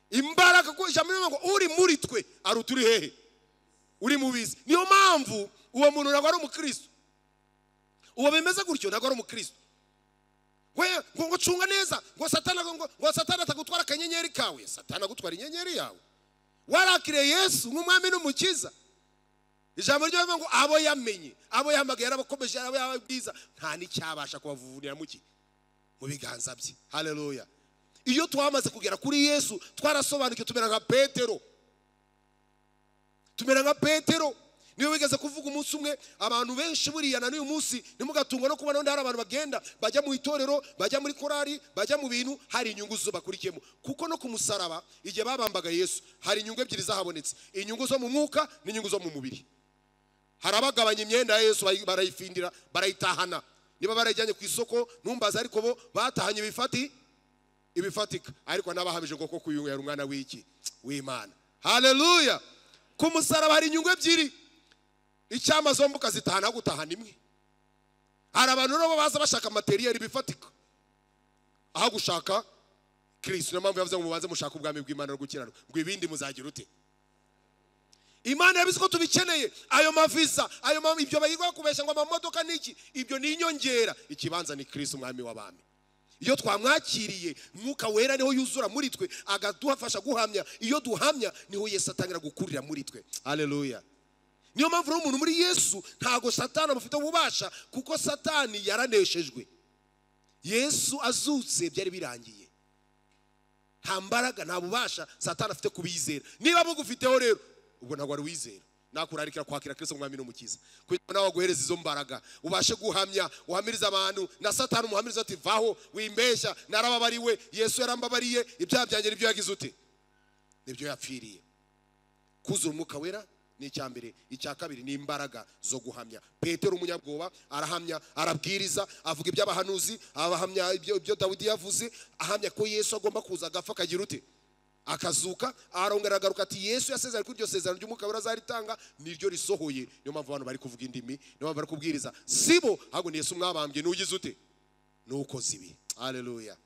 Imbaraga ko ijambo ngo uri muri twe ari uturi hehe, uri mubizi. Niyo mpamvu uwo muntu ntabwo ari umukristo, uwo bimeze gutyo ntabwo ari umukristo. Ngo cunga neza, ngo satana atagutwara akanyenyeri kawe. Satana agutwara inyenyeri yawe. Warakire Yesu nk'umwami n'umukiza. Ijambo ryo ngo abo yamenye, abo yahamagaye, arabakomeje, abo yababwiza, nta n'icyabasha kubavuvunira muki mu biganza bye. Haleluya. Iyo twamaze kugera kuri Yesu, twarasobanukiwe, tumera nka Petero. Niyo wigeze kuvuga umunsi umwe, abantu benshi buriya na n'uyu munsi nimugatungwa no kubona hari abantu bagenda bajya mu itorero, bajya muri korari, bajya mu bintu, hari inyungu zo bakurikiyemo. Kuko no ku musaraba igihe babambaga Yesu, hari inyungu ebyiri zahabonetse, inyungu zo mu mwuka n'inyungu zo mu mubiri. Hari abagabanya imyenda ya Yesu barayifindira, barayitahana. Niba barayijyanye ku isoko ntumbaza, ariko bo batahanye ibifatika. Ariko nabahamije ngo koko uyu yari umwana w'Imana. Haleluya. Ku musaraba hari inyungu ebyiri, icyama zombi ukazitahana gutahana imwe. Hari abantu nabo baza bashaka materiyeri bifatika aho gushaka Kristo. Niyo mpamvu yavuze ngo mubanze mushaka ubwami bw'Imana no gukiranuka, ngo ibindi muzagira ute. Imana yabizi ko tubikeneye. Ayo mavisa, ibyo bayigwa kubesha ngo amamodoka niki, ibyo ni inyongera. Ikibanza ni Kristo umwami w'abami. Iyo twamwakiriye, Umwuka Wera niho yuzura muri twe, agaduhafasha guhamya. Iyo duhamya niho Yesu atangira gukurira muri twe. Haleluya. Niyo mpamvu rero umuntu muri Yesu ntago Satani amufite ububasha, kuko Satani yaraneshejwe. Yesu azutse byari birangiye. Nta mbaraga, nta bubasha Satani afite kubizera. Niba bugufiteho rero, ubwo ntabwo ari wizera. Nakurarikira kwakira Kristo umwami n'umukiza, kuko nawe aguhereza izo mbaraga ubashe guhamya, uhamiriza abantu. Na Satani umuhamiriza ati vaho wimbeshya, narababariwe, Yesu yarambabariye, ibyaha byanjye nibyo yagize ute, nibyo yapfiriye. Kuzura Umwuka Wera ni icya mbere. Icya kabiri ni imbaraga zo guhamya. Petero umunyabwoba arahamya, arabwiriza, avuga iby'abahanuzi, abahamya ibyo Dawidi yavuze, ahamya ko Yesu agomba kuza agapfa akagira ute, akazuka. Arongera agaruka ati Yesu yasezeranye ko iryo sezerano ry'Umwuka Wera azaritanga niryo risohoye. Niyo mpamvu abantu bari kuvuga indimi, niyo mpamvu bari kubwiriza, sibo ahubwo ni Yesu mwabambye n'ugize ute, n'ukoze ibi. Haleluya.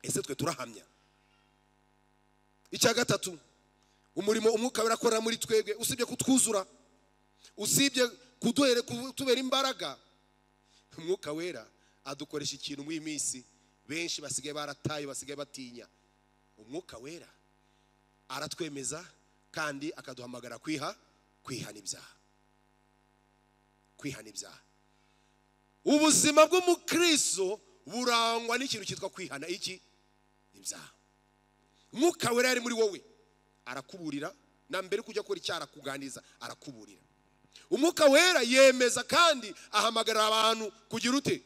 Ese twe turahamya? Icya gatatu, umurimo Umwuka Wera akora muri twebwe, usibye kutwuzura, usibye kutubera imbaraga, Umwuka Wera adukoresha ikintu muri iyi minsi benshi basigaye barataye, basigaye batinya. Umwuka Wera aratwemeza kandi akaduhamagara kwihana ibyaha. Ubuzima bw'umukristo burangwa n'ikintu cyitwa kwihana ibyaha. Umwuka Wera ari muri wowe arakuburira, na mbere kujya kuri cyara kuganiza arakuburira. Umwuka Wera yemeza kandi ahamagarira abantu kugira ute,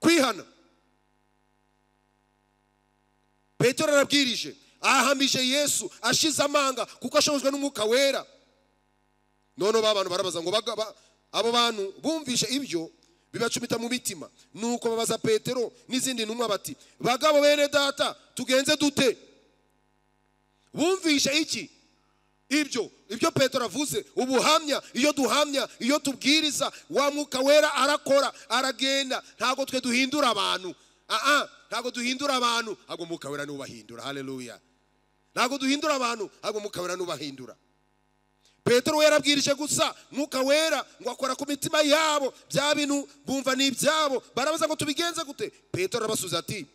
kwihana. Petero arabwirije, ahamije Yesu ashize amanga, kuko ashobojwe n'Umwuka Wera. None abantu barabaza ngo abo bantu bumvishe ibyo bibacumita mu mitima. Nuko babaza Petero n'izindi ntumwa bati, bagabo bene data, tugenze dute? Bumvisha iki? Ibyo Petero avuze, ubuhamya. Iyo duhamya, iyo tubwiriza, wa Mwuka Wera arakora, aragenda. Ntago twe duhindura abantu. Ntago duhindura abantu, ahubwo Mwuka Wera niwe ubahindura. Haleluya. Ntago duhindura abantu, ahubwo Mwuka Wera niwe ubahindura. Petero yarabwirije gusa, Mwuka Wera ngo akora ku mitima yabo, bya bintu bumva ni ibyabo. Barabaza ngo tubigenze gute? Petero arabasubiza ati,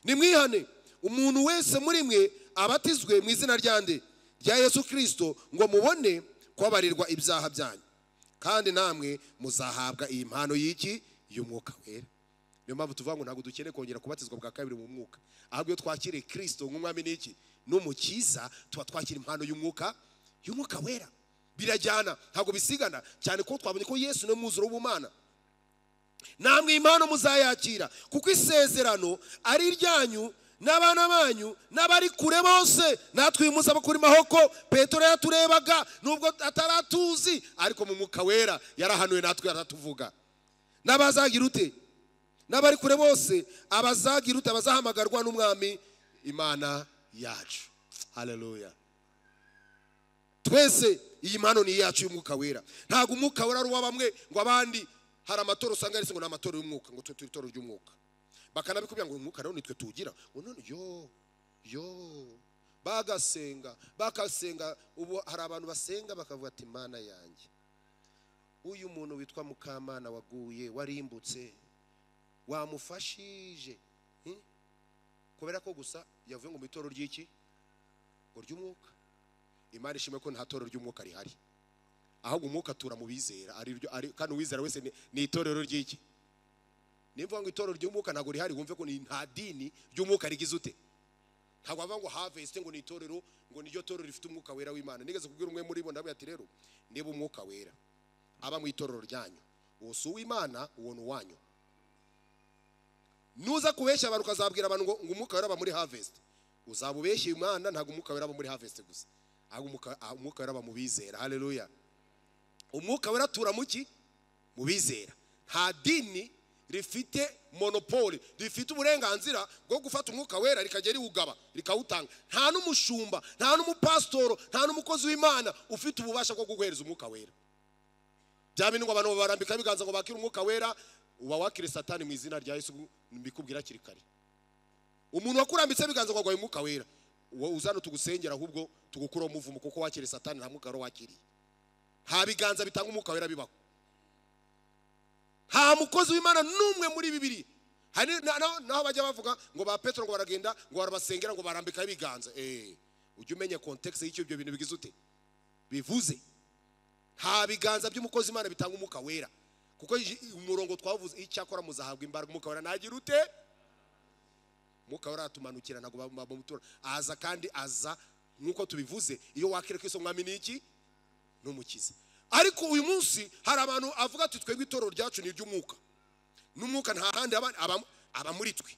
nimwihane umuntu wese muri mwe abatizwe mu izina ryande rya Yesu Kristo, ngo mubone kwabarirwa ibyaha byanyu, kandi namwe muzahabwa iyi mpano y'iki? Y'Umwuka Wera. Niyo mpamvu tuvuga ngo ntabwo dukeneye kongera kubatizwa bwa kabiri mu mwuka, ahubwo iyo twakiriye Kristo nk'umwami n'iki n'umukiza, tuba twakira impano y'Umwuka Wera. Birajyana, ntabwo bisigana, cyane ko twabonye ko Yesu ni umwuzuro w'ubumana. Namwe impano muzayakira, kuko isezerano ari iryanyu n'abana banyu n'abari kure bose. Natwe uyu munsi abakuri mahoko, Petero yaturebaga nubwo ataratuzi, ariko mu Mwuka Wera yarahanuye natwe aratuvuga. N'abazagira ute? N'abari kure bose, abazagira ute? Abazahamagarwa n'umwami Imana yacu. Haleluya. Twese iyi mpano ni yacu y'Umwuka Wera. Ntago Umwuka Wera ari uw'abamwe, ngo abandi hari amatoro usanga ari ngo ni amatoro y'umwuka, ngo turi itoro ry'umwuka. Bakanabikubwira ngo umwuka rero nitwe tugira. None bagasenga. Ubu hari abantu basenga bakavuga ati, Mana yanjye, uyu muntu witwa Mukamana waguye, warimbutse, wamufashije. Kubera ko gusa yavuye ngo mu itoro ry'iki? Ngo ry'umwuka. Imana ishimwe ko nta toro ry'umwuka rihari, ahubwo umwuka tura mu bizera, kandi uwizera wese ni itorero ry'iki? Nimvuga ngo itorero ry'umwuka ntabwo rihari, wumve ko ni nta dini ry'umwuka rigize ute. Ntabwo bavuga ngo harvest ngo ni itorero, ngo niryo torero rifite Umwuka Wera w'Imana. Nigeze kubwira umwe muri bo ndavuga ati, rero niba Umwuka Wera aba mu itorero ryanyu, uwo si uw'Imana, uwo ni uwanyu. Nuza kubeshya abantu ukazabwira abantu ngo Umwuka Wera aba muri harvest, uzaba ubeshye Imana. Ntabwo Umwuka Wera aba muri harvest gusa, ahubwo Umwuka Wera aba mu bizera. Haleluya. Umwuka Wera tura muki? Mu bizera. Nta dini rifite monopole, rifite uburenganzira bwo gufata Umwuka Wera rikagera riwugaba rikawutanga. Nta n'umushumba, nta n'umupasitoro, nta n'umukozi w'Imana ufite ububasha bwo kuguhereza Umwuka Wera. Bya bintu ngo abantu barambika biganza ngo bakire Umwuka Wera, uba wakire Satani mu izina rya Yesu. Mbikubwira kiri kare, umuntu wakurambitse biganza ngo agwaye Umwuka Wera, uzano tugusengera, ahubwo tugukura umuvumo, kuko wakire Satani nta Mwuka Wera wakiriye. Nta biganza bitanga Umwuka Wera bibaho. Nta mukozi w'Imana n'umwe muri bibiri. Hari naho bajya bavuga ngo ba Petero ngo baragenda ngo barabasengera ngo barambika ibiganza. Ujye umenya context y'icyo ibyo bintu bigize ute bivuze. Nta biganza by'umukozi w'Imana bitanga Umwuka Wera, kuko umurongo twavuze icyakora muzahabwa imbaraga. Umwuka Wera nagira ute? Umwuka Wera atumanukira, ntago bamutura, aza kandi aza nuko tubivuze iyo wakira Kristo mwami n'iki n'umukiza. Ariko uyu munsi hari abantu avuga ati twebwe itorero ryacu ni ry'umwuka, n'umwuka nta handi aba muri twe.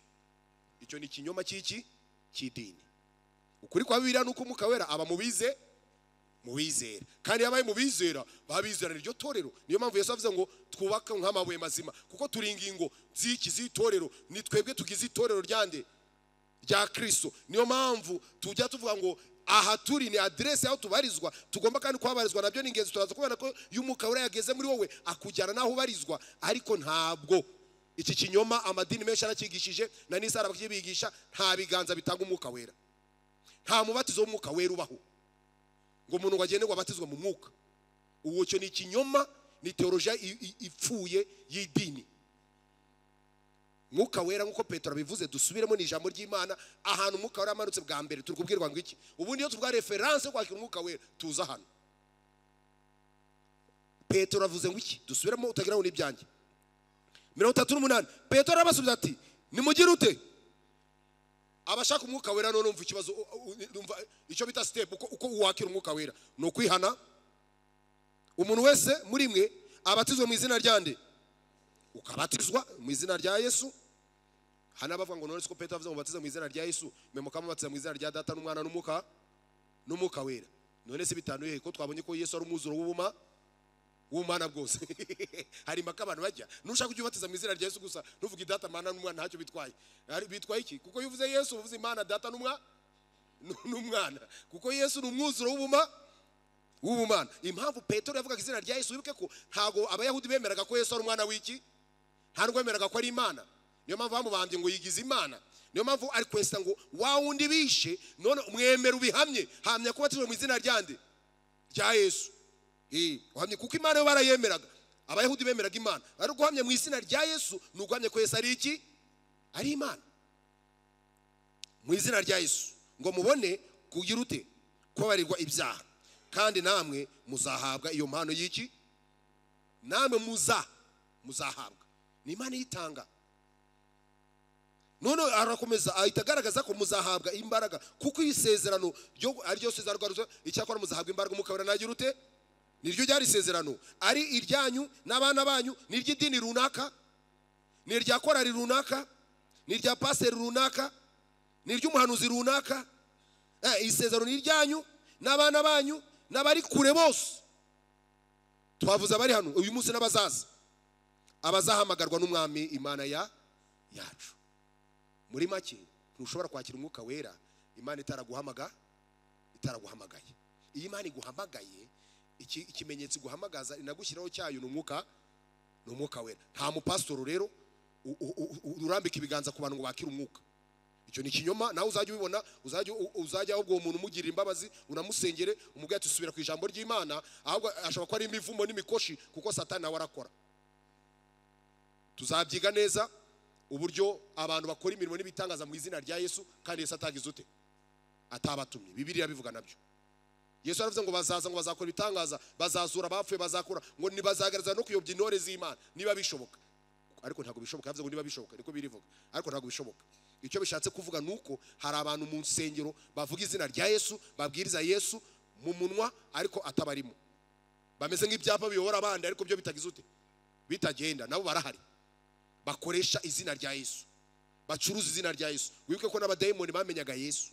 Icyo ni ikinyoma cy'idini. Ukuri kwa Bibiliya nuko Umwuka Wera aba mu bizera, kandi yabaye mu bizera, babizera niryo torero. Niyo mpamvu Yesu avuze ngo twubake nk'amabuye mazima, kuko turi ingingo z'itorero. Ni twebwe tugize itorero rya Kristo. Niyo mpamvu tujya tuvuga ngo aha turi ni adresse aho tubarizwa, tugomba kandi kubarizwa. Nabyo ni ingenzi. Turaza kubona ko y'Umwuka Wera yageze muri wowe akujyana naho ubarizwa. Ariko ntabwo iki kinyoma amadini menshi arakigishije, na n'isara bakibigisha, nta biganza bitanga Umwuka Wera. Nta mubatizo w'Umwuka Wera ubaho ngo umuntu wagende ngo abatizwe mu mwuka. Uwo cyo ni ikinyoma, ni teologia ipfuye y'idini. Umwuka Wera nkuko Petero bivuze, dusubiremo ni ijambo ry'Imana. Ahantu Umwuka Wera amanutse bwa mbere turi kubwirwa ngo iki? Ubundi iyo tuvuga reference kwakira Umwuka Wera tuza hano. Petero avuze ngo iki? Dusubiremo utagira ngo n'ibyanjye 38. Petero arabasubiza ati, nimugire ute? Abashaka Umwuka Wera none umva ikibazo, umva icyo bita step uko wakira Umwuka Wera no kwihana. Umuntu wese muri mwe abatizwe mu izina ryande, ukabatizwa mu izina rya Yesu. Hana bavuga ngo none siko Petero avuze ngo batiza mu izina rya Yesu, mwe mukabatiza mu izina rya Data n'Umwana n'Umwuka. n'Umwuka Wera. None se bitanuye ko twabonye ko Yesu ari umwuzuro w'Imana bwose. Hari impaka abantu bajya, nushaka kujya ubatiza mu izina rya Yesu gusa ntuvuge data mana n'umwana ntacyo bitwaye. Bitwaye iki? Kuko iyo uvuze Yesu uvuze Imana data n'umwana, kuko Yesu ni umwuzuro w'ubumana. Impamvu Petero yavuga izina rya Yesu, wibuke ko ntago abayahudi bemeraga ko Yesu ari umwana w'iki, nta rwemeraga ko ari Imana. Niyo mpamvu bamubambye ngo yigize Imana. Niyo mpamvu ari kwesta ngo wa wundi bishe none umwemera ubihamye, hamya ko batizwe mu izina ryande rya Yesu. Uhamye kuko Imana yo barayemeraga, abayahudi bemeraga Imana. Ari guhamya mu izina rya Yesu ni uguhamya ko Yesu ari iki, ari Imana. Mu izina rya Yesu ngo mubone kugira ute, kubabarirwa ibyaha, kandi namwe muzahabwa iyo mpano y'iki, namwe muzahabwa. Ni Imana yitanga. None arakomeza ahita agaragaza ko muzahabwa imbaraga, kuko isezerano ari ryo sezerano icyakora muzahabwa imbaraga mukabona nagira ute, niryo ryari isezerano, ari iryanyu n'abana banyu, n'iry'idini runaka, n'irya korari runaka, n'irya paseri runaka, n'iry'umuhanuzi runaka. Isezerano n'iryanyu n'abana banyu n'abari kure bose. Twavuze abari hano uyu munsi n'abazaza, abazahamagarwa n'umwami Imana yacu. Muri make ntushobora kwakira Umwuka Wera Imana itaraguhamagaye. Iyi Imana iguhamagaye, ikimenyetso guhamagaza inagushyiraho cyayo ni Umwuka Wera. Nta mupasitoro rero urambika ibiganza ku bantu ngo bakire umwuka. Icyo ni kinyoma. Nawe uzajya ubibona, uzajya ahubwo umuntu umugirira imbabazi, unamusengere, umubwire ati subira ku ijambo ry'Imana, ahubwo ashobora ko ari imivumo n'imikoshi, kuko Satani nawe arakora. Tuzabyiga neza uburyo abantu bakora imirimo n'ibitangaza mu izina rya Yesu kandi Yesu atagize ute, atabatumye. Bibiliya bivuga nabyo. Yesu aravuze ngo bazaza, ngo bazakora ibitangaza, bazazura abapfuye, bazakora, ngo nibazagaragaza no kuyobya intore z'Imana niba bishoboka. Ariko ntabwo bishoboka. Yavuze ngo niba bishoboka, niko birivuga, ariko ntabwo bishoboka. Icyo bishatse kuvuga nuko hari abantu mu nsengero bavuga izina rya Yesu, babwiriza Yesu mu munwa ariko atabarimo, bameze nk'ibyapa biyobora abandi ariko byo bitagize ute, bitagenda. Nabo barahari bakoresha izina rya Yesu, bacuruza izina rya Yesu. Wibuke ko n'abadayimoni bamenyaga Yesu.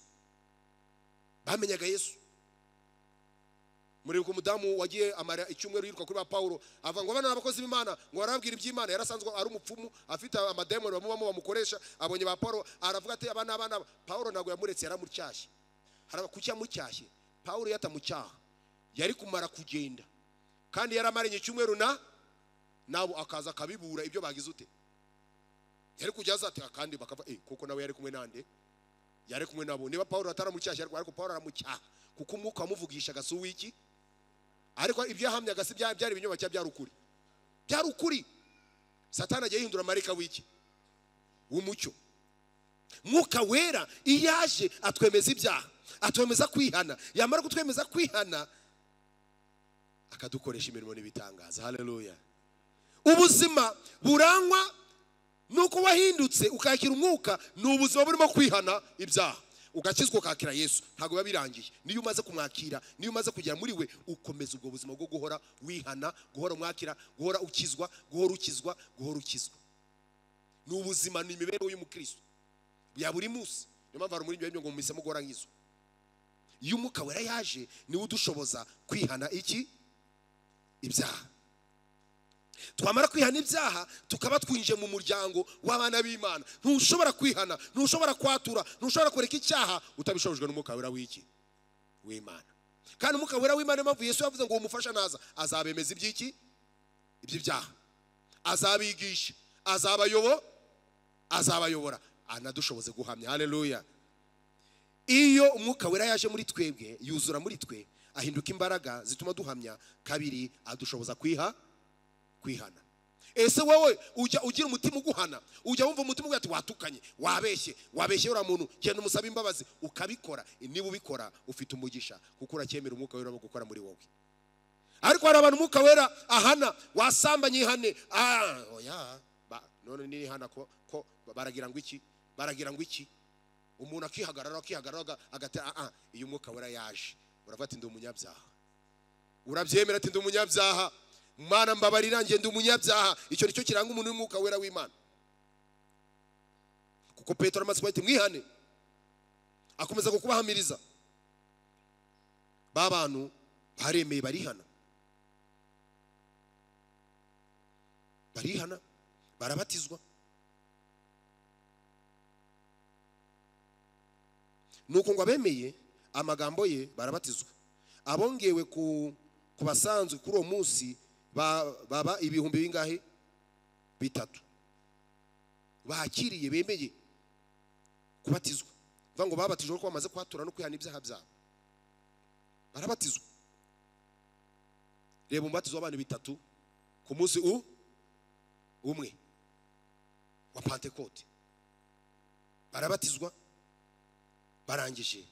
Muri uko mudamu wagiye amara icyumweru yiruka kuri ba Paulo, ava ngo bana n'abakozi b'Imana, ngo barabwira iby'Imana. Yarasanzwe ari umupfumu, afite amadayimoni bamukoresha. Abonye ba Paulo aravuga ati abana Paulo ntabwo yamuretse, yaramucyashye. Kuki yamucyashye? Paulo yatamucyaha yari kumara kugenda, kandi yaramaranye icyumweru nabo akaza akabibura ibyo bagize ute. Yari kujyaza ati kandi bakava kuko nawe yari kumwe nande, yari kumwe nabo. Niba Paulo ataramucyashye, ariko Paulo aramucyaha kuko umwuka wamuvugisha gasu wiki. Ariko ibyo yahamyaga si byari ibinyoma cya byari ukuri. Satani agiye yihindura marika wiki w'umucyo. Mwuka Wera iyaje atwemeza ibyaha, atwemeza kwihana. Yamara kutwemeza kwihana akadukoresha imirimo n'ibitangaza. Haleluya. Ubuzima burangwa nuko wahindutse ukakira umwuka, ni ubuzima burimo kwihana ibyaha, ugakizwa ukakira Yesu. Ntabwo biba birangiye. Niyo umaze kumwakira, niyo umaze kugera muri we, ukomeza ubwo buzima bwo guhora wihana, guhora mwakira, guhora ukizwa. Ni ubuzima, ni imibereho y'umukristo ya buri munsi. Niyo mpamvu hari muri ibyo ngo mumisemo guhora nk'izo. Iyo Umwuka Wera yaje niwe udushoboza kwihana ibyaha. Twamara kwihana ibyaha tukaba twinjiye mu muryango w'abana b'Imana. Ntushobora kwihana, ntushobora kwatura, ntushobora kureka icyaha utabishobojwe n'Umwuka Wera w'Imana. Kandi Umwuka Wera w'Imana, impamvu Yesu yavuze ngo umufasha naza azabemeza iby'ibyaha, azabigisha, azabayobora, anadushoboze guhamya. Haleluya. Iyo Umwuka Wera yaje muri twebwe, yuzura muri twe, ahinduka imbaraga zituma duhamya. Kabiri, adushoboza kwihana. Ese wowe ujya ugira umutima uguhana, ujya wumva umutima ugira ati watukanye, wabeshye uriya muntu, genda umusaba imbabazi, ukabikora. Niba ubikora ufite umugisha, kuko uracyemera Umwuka Wera wo gukora muri wowe. Ariko hari abantu Umwuka Wera ahana, wasambanye ihane, none nihana ko baragira ngo iki, umuntu akihagarara agatera. Iyo Umwuka Wera yaje, uravuga ati ndi umunyabyaha, urabyemera ati ndi umunyabyaha, Mana mbabarira njye ndi umunyabyaha. Icyo nicyo kiranga umuntu w'Umwuka Wera w'Imana. Kuko Petero amaze kwita mwihane, akomeza kukubahamiriza. Ba bantu baremeye barihana. barihana, barabatizwa. Nuko ngo abemeye amagambo ye barabatizwa. Abongewe ku basanzwe kuri uwo munsi baba ibihumbi bingahe? 3. Bakiriye bemeye kubatizwa. Vuga ngo babatijwe ko bamaze kwatura no kwihana ibyaha byabo. Barabatizwa. Reba umubatizo w'abantu 3 ku munsi umwe wa Pentecote. Barabatizwa, barangije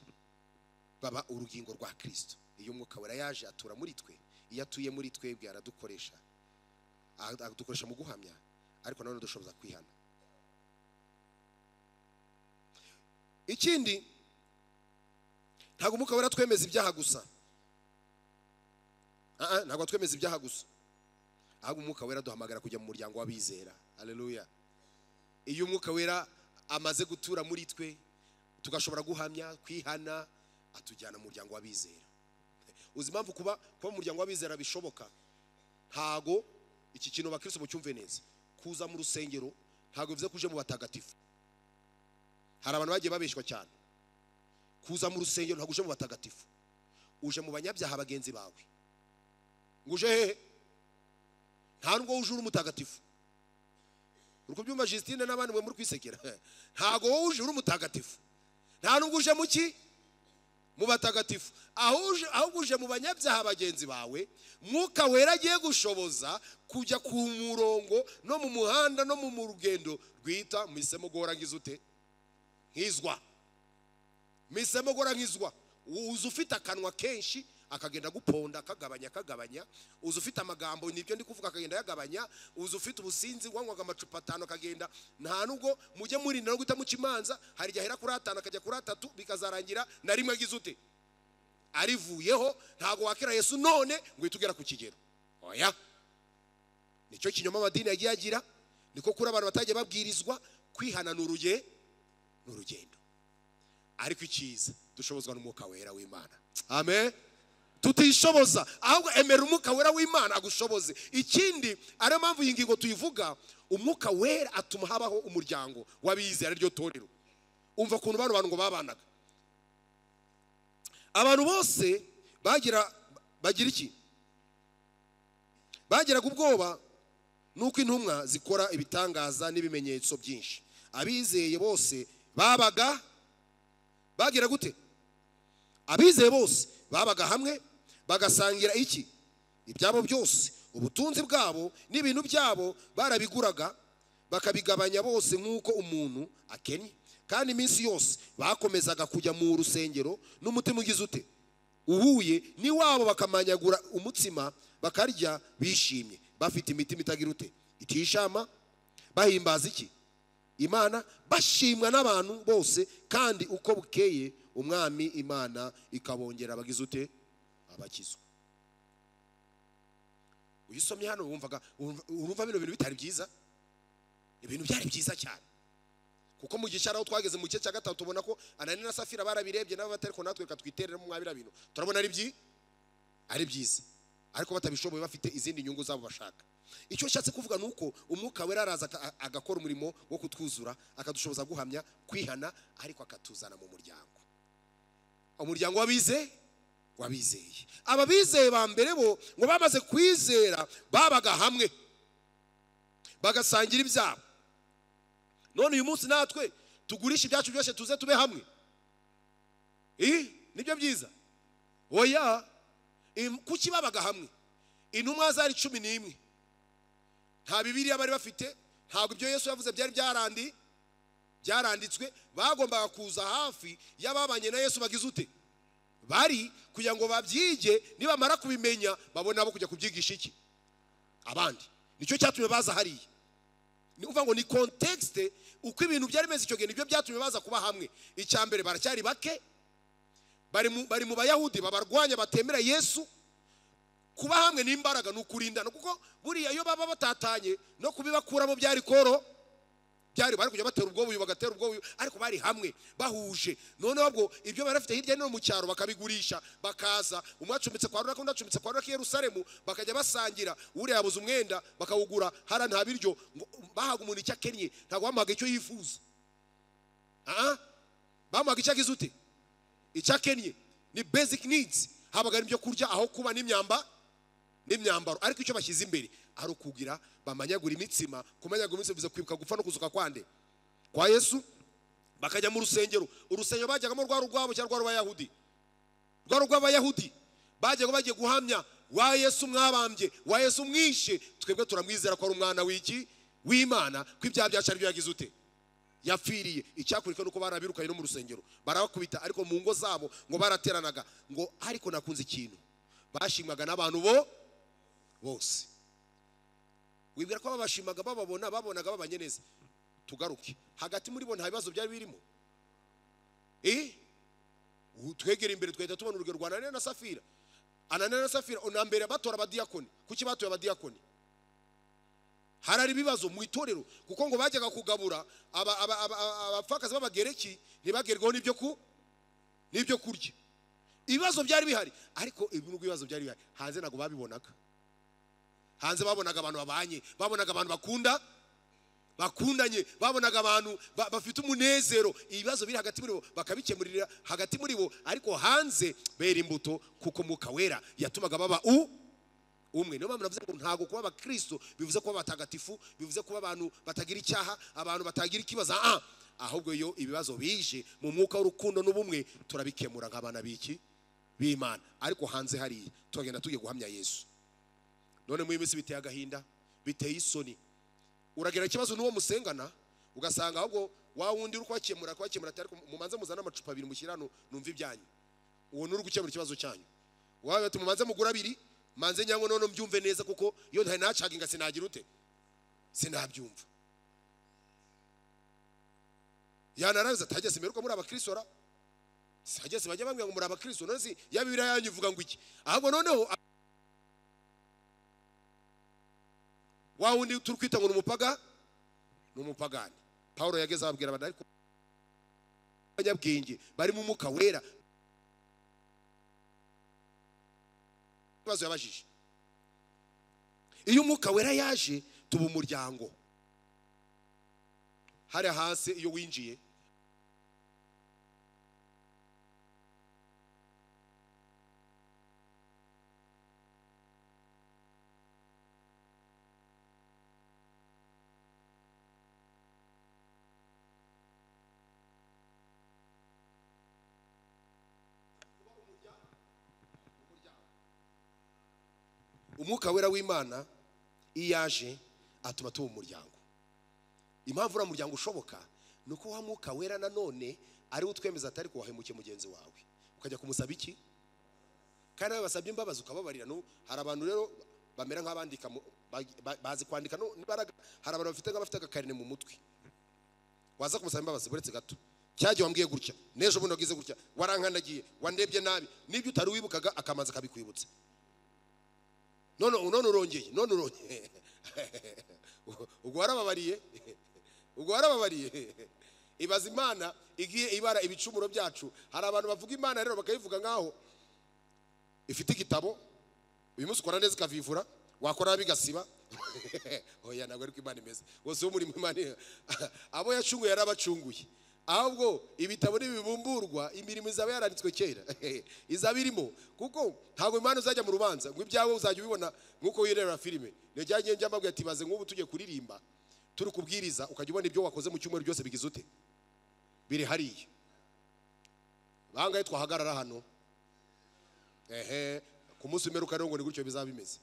baba urugingo rwa Kristo. Iyo Umwuka Wera yaje atura muri twe, iyo atuye muri twebwe aradukoresha mu guhamya, ariko nanone dushoboza kwihana. Ikindi, ntabwo Umwuka Wera twemeza ibyaha gusa. Ntabwo twemeza ibyaha gusa, ahubwo Umwuka Wera duhamagara kujya mu muryango w'abizera. Haleluya. Iyo Umwuka Wera amaze gutura muri twe, tugashobora guhamya, kwihana, atujyana mu muryango w'abizera. Uzi impamvu kuba mu muryango w'abizera bishoboka? Ntago iki kintu abakristo mucyumve neza. Kuza mu rusengero ntago bivuze kuje mu batagatifu. Hari abantu bagiye babeshwa cyane. Kuza mu rusengero ntago uje mu batagatifu, uje mu banyabyaha bagenzi bawe. Nguje hehe? Nta nubwo uje uri umutagatifu. Uruko byumva Justine n'abandi mwe muri kwisekera. Ntago wowe uje uri umutagatifu. Nta nubwo uje mu ki? Mu batagatifu. Ahubwo uje mu banyabyaha bagenzi bawe. Mwuka Wera agiye gushoboza kujya ku murongo no mu muhanda no mu rugendo rwita misemo gora ngizute nkizwa. Misemo gora nkizwa. Uzi ufite akanwa kenshi akagenda guponda akagabanya. Uzi ufite amagambo nibyo ndi kuvuga akagenda yagabanya. Uzi ufite ubusinzi wanywaga amacupa 5 akagenda. Nta nubwo mujye muri no guta mu kimanza, hari jya hera kuri 5 akajya kuri 3 bikazarangira na rimwe gizute arivuyeho. Ntago wakira Yesu none ngo itugera ku kigero. Oya, nicyo kinyoma amadini yagiye agira. Niko kuri abantu batagiye babwirizwa kwihana n'urugendo. Ariko icyiza dushobozwa n'Umwuka Wera w'Imana. Amen. Tutishoboza, ahubwo emera Umwuka Wera w'Imana agushoboze. Ikindi ari mpamvu y'ingingo tuyivuga, Umwuka Wera atuma habaho umuryango w'abizera ryo torero. Umva kuntu bantu ngo babanaga. Abantu bose bagira iki? Bagiraga ubwoba nuko intumwa zikora ibitangaza n'ibimenyetso byinshi. Abizeye bose bagira gute? Abizeye bose babaga hamwe bagasangira iki? Ibyabo byose, ubutunzi bwabo n'ibintu byabo barabiguraga bakabigabanya bose nk'uko umuntu akennye. Kandi iminsi yose bakomezaga kujya mu rusengero n'umutima ugize ute? Uhuye ni wabo, bakamanyagura umutsima bakarya bishimye, bafite imitima itagira ute? Itishama, bahimbaza iki? Imana, bashimwa n'abantu bose, kandi uko bukeye umwami Imana ikabongera bagize ute? Abakizwa. Uyisomye hano urumva bino bintu bitari byiza? Ibintu byari byiza cyane. Kuko mu gisharaho twageze mu gice cya 3 tubona ko Anani na Safira barabirebye nabo batariko natwe katwiterera mu mwabira bintu. Turabona ari byiza. Ariko batabishoboye bafite izindi nyungu zabo bashaka. Icyo nshatse kuvuga nuko Umwuka Wera araza agakora umurimo wo kutwuzura, akadushoboza guhamya, kwihana, ariko akatuzana mu muryango. Umuryango wabizeye. Ababizeye ba mbere bo ngo bamaze kwizera babaga hamwe bagasangira ibyabo. None uyu munsi natwe tugurisha ibyacu byose tuze tube hamwe. Nibyo byiza? Oya, kuki babaga hamwe? Intumwa zari 11. Nta Bibiliya bari bafite, ntabwo ibyo Yesu yavuze byari byaranditswe. Bagombaga kuza hafi y'ababanye na Yesu bagize ute? Bari kugira ngo babyige, nibamara kubimenya babona abo kujya kubyigisha iki? Abandi. Nicyo cyatumye baza hariya. Ni uvuga ngo ni context uko ibintu byari meze icyo gihe, nibyo byatumye baza kuba hamwe. Icyambere baracyari bake, bari mu Bayahudi babarwanya batemera Yesu. Kuba hamwe n'imbaraga n'ukurindana, kuko buriya iyo baba batatanye no kubibakuramo byari byari bari kujya batera ubwo buyu bagatera ubwo buyu, ariko bari hamwe bahuje. Noneho ubwo ibyo bari bafite hirya no mu cyaro bakabigurisha, bakaza umwe acumbitse kwa runaka undi acumbitse kwa runaka i Yerusalemu, bakajya basangira. Uriya yabuze umwenda bakawugura, hara nta biryo, bahaga umuntu icyo akennye, ntabwo bamuhaga icyo yifuza. Bamuhaga icyo agize ute, icyo akennye. Ni basic needs, habaga ibyo kurya aho kuba n'imyambaro. Ariko icyo bashyize imbere ari ukugira bamanyagura imitsima. Kumanyagura imitsima bivuze kwibuka gupfa no kuzuka kwande kwa Yesu. Bakajya mu rusengero, urusengero bajyagamo rwabo cyangwa rw'Abayahudi, bajyaga bagiye guhamya wa Yesu mwabambye, wa Yesu mwishe, twebwe turamwizera ko ari umwana w'Imana, ko ibyaha byacu ari byo yagize ute, yapfiriye. Icyakurika nuko barabirukanye no mu rusengero barabakubita, ariko mu ngo zabo ngo barateranaga ngo. Ariko nakunze ikintu, bashimwaga n'abantu bose. Wibwira ko babashimaga babonaga babanye neza. Tugaruke hagati muri bo nta bibazo byari birimo. Twegera imbere twahita tubona urugero rwa Ananiya na Safira. Ananiya na Safira onambere batora abadiyakoni. Kuki batoye abadiyakoni? Harari ibibazo mu itorero, kuko ngo bajyaga kugabura abapfakazi b'Abagereki ntibagerwaho n'ibyo kurya. Ibibazo byari bihari, ariko ibintu by'ibibazo byari bihari hanze ntago babibonaga. Hanze babonaga abantu babanye, babonaga abantu bakundanye, babonaga abantu bafite umunezero. Ibibazo biri hagati muri bo bakabikemurira hagati muri bo, ariko hanze bera imbuto, kuko Umwuka Wera yatumaga baba umwe. Niyo mpamvu navuze ngo ntago kuba abakristo bivuze kuba batagatifu, bivuze kuba abantu batagira icyaha, abantu batagira ikibazo. Ahubwo iyo ibibazo bije mu mwuka w'urukundo n'ubumwe, turabikemura nk'abana b'Imana. Ariko hanze hari tugenda tugiye guhamya Yesu. None mu minsi biteye agahinda, biteye isoni. Uragera ikibazo n'uwo musengana, ugasanga ahubwo wa wundi uri kwakemura ariko mumanze muzana amacupa 2 mushyirano numva ibyanyu. Uwo nuri gukemura ikibazo cyanyu. Wawe ati mumanze mugura 2, manze nyango none mbyumve neza, kuko iyo ntari nacaginga sinagira ute, sinabyumva. Yanaraza tajya simeruka muri abakristo ra, sajya bajya bambwira ngo muri abakristo, none si ya Bibiliya yanyu ivuga ngo iki? Ahubwo noneho wa wundi turukwita ngo n'umupagani. Paulo yageze ababwira abantu ariko abanyabwenge bari mu Mwuka Wera. Bazo yabajije, iyo Umwuka Wera yaje tuba umuryango. Hari hasi iyo winjiye Umwuka Wera w'Imana iyaje atuma tuba umuryango. Impamvu ura muryango ushoboka nuko wa Mwuka Wera nanone ari utwemeza atari ko wahemuke mugenzi wawe ukajya kumusaba iki, kandi basabye imbabazi ukababarira. No hari abantu rero bamera nk'abandika bazi kwandika no nibaraga. Hari abantu bafite agakarine mu mutwe, waza kumusaba imbabazi buretse gato, cyaje wambwiye gutya, nejo buno gize gutya, warankanagiye, wandebye nabi, nibyo utari wibukaga akamanza kabikwibutsa. None urongeye ubwo warababariye. Ibaza Imana igiye ibara ibicumuro byacu. Hari abantu bavuga Imana rero bakayivuga ngaho ifite igitabo, uyu munsi ukora neza ikavivura, wakora bigasiba. Oya ntabwo ari ko Imana imeze. Wose wo muri Imana abo yacunguye yarabacunguye. Ahubwo ibitabo n'ibibumburwa imirimo izaba yaranditswe kera izaba irimo, kuko ntabwo Imana uzajya mu rubanza ngo ibyawe uzajya ubibona nkuko wirera filime. Nejyanye njya mbabwira ati baze nk'ubu tujye kuririmba turi kubwiriza, ukajya ubona ibyo wakoze mu cyumweru byose bigize ute, biri hariya. Bangaye twahagarara hano ku munsi umeruka rero ngo ni gutyo bizaba bimeze.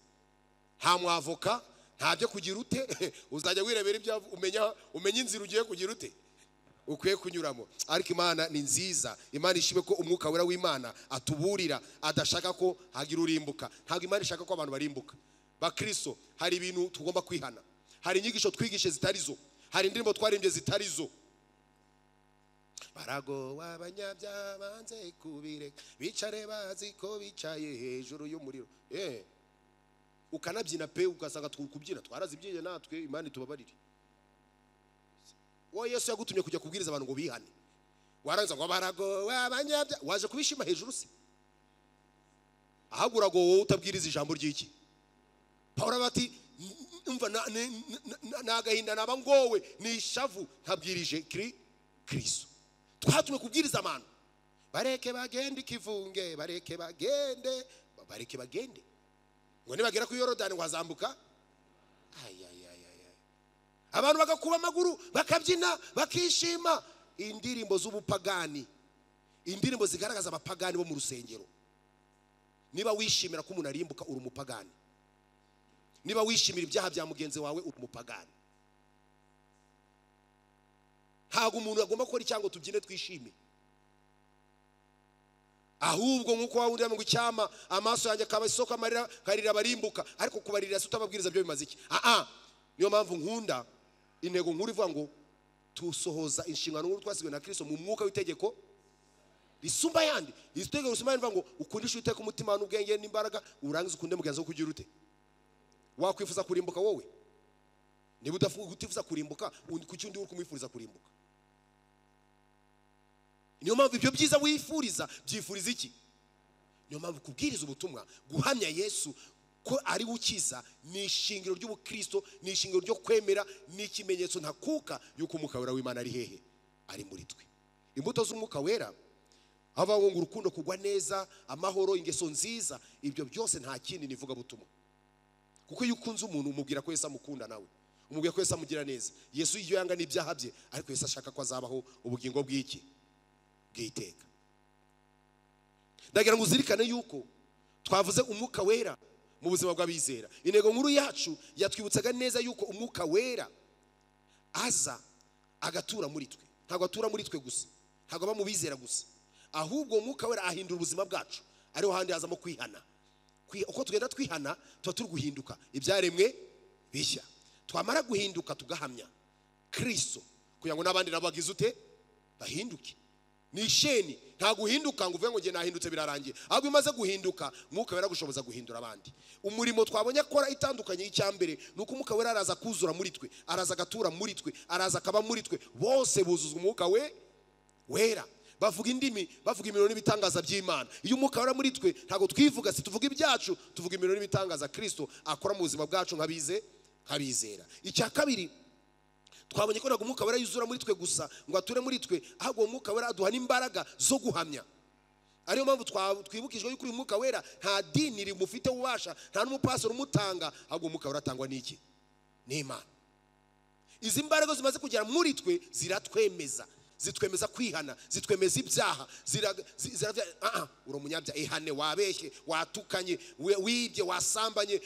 Nta mwavoka, nta byo kugira ute, uzajya wirebera ibyo umenya inzira ugiye kugira ute, ukwiye kunyuramo. Ariko Imana ni nziza. Imana ishibe ko Umwuka Wera w'Imana atuburira, adashaka ko hagira urimbuka. Ntabwo Imana ishaka ko abantu barimbuka. Bakristo hari ibintu tugomba kwihana, hari inyigisho twigishe zitarizo, hari indirimbo twarimbye zitarizo. Barago w'abanyabyaha banze kubire bicare bazi ko bicaye hejuru y'umuriro. Ukanabyina pe ugasanga kubyina twarazibyiye natwe. Imana itubabarire. wowe Yesu yagutumye kujya kubwiriza abantu ngo bihane, warangiza ngo baragowe abanyabya, waje kubishima hejuru se? Ahagura ngo wowe utabwiriza ijambo ry'iki? Pawulo bati umva nagahinda naba ngowe nishavu ntabwirije Kristo. Twatumwe kubwiriza abantu bareke bagende ikivunge, bareke bagende ngo nibagera ku Yorodani ngo hazambuka. Abantu bagakuba amaguru bakabyina bakishima. Indirimbo z'ubupagani, indirimbo zigaragaza abapagani bo mu rusengero. Niba wishimira ko umuntu arimbuka uri umupagani, niba wishimira ibyaha bya mugenzi wawe uri umupagani. Ntabwo umuntu agomba gukora icyango tubyine twishime, ahubwo nkuko wawundira ngo icyama amaso yanjye akaba isoko amarira karira barimbuka, ariko kubaririra se utababwiriza byo bimaze iki? Niyo mpamvu nkunda intego nkuru ivuga ngo tusohoza inshingano nkuru twasigiwe na Kristo mu mwuka w'itegeko risumba yandi. Itegeko risumba yandi ngo ukundishe Uwiteka umutima n'ubwenge n'imbaraga, urangiza ukunde mugenzi wo kugira ute? Wakwifuza kurimbuka wowe? Niba utifuza kurimbuka, kuki undi uri kumwifuriza kurimbuka? Niyo mpamvu ibyo byiza wifuriza byifuriza iki? Niyo mpamvu kubwiriza ubutumwa, guhamya Yesu ko ari ukiza, ni ishingiro ry'ubukristo, ni ishingiro ryo kwemera, ni ikimenyetso ntakuka yuko Umwuka Wera w'Imana ari hehe? Ari muri twe. Imbuto z'Umwuka Wera hava ngo urukundo, kugwa neza, amahoro, ingeso nziza, ibyo byose nta kindi nivuga butumwa. Kuko iyo ukunze umuntu umubwira ko Yesu amukunda, nawe umubwira ko Yesu amugira neza. Yesu iyo yanga n'ibyaha bye, ariko Yesu ashaka ko azabaho ubugingo bw'iki? Bw'iteka. Ndagira ngo uzirikane yuko twavuze Umwuka Wera mu buzima bw'abizera. Intego nkuru yacu yatwibutsaga neza yuko Umwuka Wera aza agatura muri twe. Ntabwo atura muri twe gusa, ntabwo aba mu bizera gusa, ahubwo Umwuka Wera ahindura ubuzima bwacu. Ariho handi hazamo kwihana. Uko tugenda twihana tuba turi guhinduka ibyaremwe bishya. Twamara guhinduka tugahamya Kristo kugira ngo n'abandi nabo bagize ute? Bahinduke. Ni isheni, nta guhinduka ngo uvuge ngo nge nahindutse birarangiye, ahubwo imaze guhinduka Umwuka Wera gushoboza guhindura abandi. Umurimo twabonye akora itandukanye y'icyambere nuko Umwuka Wera araza kuzura muri twe, araza agatura muri twe, araza akaba muri twe, bose buzuzwa Umwuka Wera. Bavuga indimi, bavuga imirimo n'ibitangaza by'Imana. Iyo Umwuka Wera muri twe ntago twivuga, si tuvuga ibyacu, tuvuga imirimo n'ibitangaza Kristo akora mu buzima bwacu nk'abizera. Icya kabiri, twabonye ko ntabwo Umwuka Wera yuzura muri twe gusa ngo ature muri twe, ahubwo Umwuka Wera aduha n'imbaraga zo guhamya. Ariyo mpamvu twibukijwe yuko uyu Mwuka Wera nta dini rimufite ububasha, nta n'umupastor umutanga, ahubwo Umwuka Wera atangwa n'iki? N'Imana. Izi mbaraga zimaze kugera muri twe ziratwemeza, zitwemeza kwihana, zitwemeza ibyaha, uri umunyabyaha, ihane, wabeshye, watukanye, wibye, wasambanye,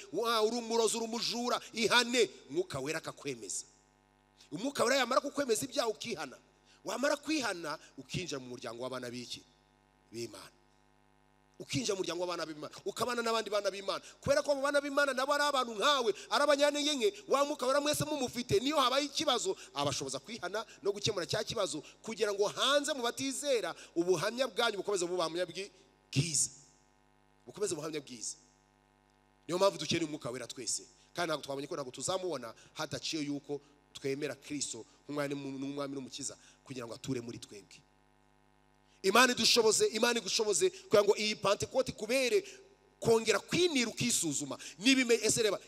uri umurozi, uri umujura, ihane. Umwuka Wera akakwemeza. Umwuka Wera yamara kukwemeza ibyaha ukihana, wamara kwihana ukinjira mu muryango w'abana b'Imana. Ukinjira mu muryango w'abana b'Imana, ukabana n'abandi bana b'Imana, kubera ko abo bana b'Imana nabo ari abantu nkawe, ari abanyantege nke. Wa Mwuka Wera mwese mumufite, niyo habaye ikibazo abashoboza kwihana no gukemura cya kibazo, kugira ngo hanze mu batizera ubuhamya bwanyu bukomeze ubuhamya bwiza, bukomeze ubuhamya bwiza. Niyo mpamvu dukeneye Umwuka Wera twese, kandi ntabwo twabonye ko ntabwo tuzamubona hadaciye yuko twemera Kristo nk'umwami n'umukiza, kugira ngo ature muri twebwe. Imana igushoboze kugira ngo iyi Pentecote kubere kongera kwinira ukisuzuma. Ese reba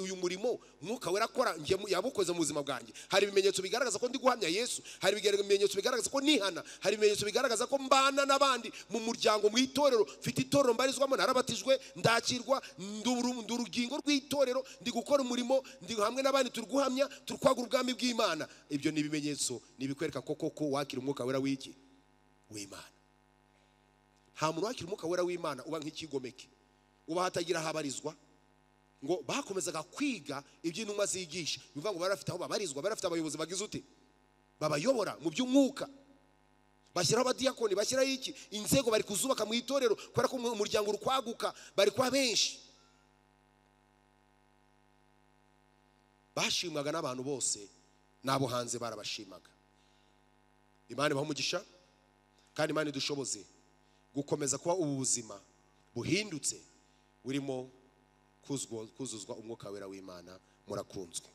uyu murimo Umwuka Wera akora yabukoze mu buzima bwanjye. Hari ibimenyetso bigaragaza ko ndi guhamya Yesu, hari ibimenyetso bigaragaza ko nihana, hari ibimenyetso bigaragaza ko mbana n'abandi mu muryango, mu itorero, mfite itorero mbarizwamo, narabatijwe, ndakirwa, ndi urugingo rw'itorero, ndi gukora umurimo, ndi hamwe n'abandi, turi guhamya, turi kwagura ubwami bw'Imana. Ibyo ni ibimenyetso, ni ibikwereka ko koko wakira Umwuka Wera w'Imana. Nta muntu wakira Umwuka Wera w'Imana uba nk'ikigomeke, uba hatagira habarizwa. Ngo bakomezaga kwiga iby'intumwa zigisha, bivuga ngo barafite aho babarizwa, barafite abayobozi bagize ute? Babayobora mu by'umwuka. Bashyiraho abadiyakoni, bashyiraho iki? Inzego bari kuzubaka mu itorero, kubera ko umuryango uri kwaguka, bari kwa benshi. Bashimwaga n'abantu bose, n'abo hanze barabashimaga. Imana ibahe umugisha, kandi Imana idushoboze gukomeza kuba ubu buzima buhindutse burimo kuzuzwa Umwuka Wera w'Imana. Murakunzwe.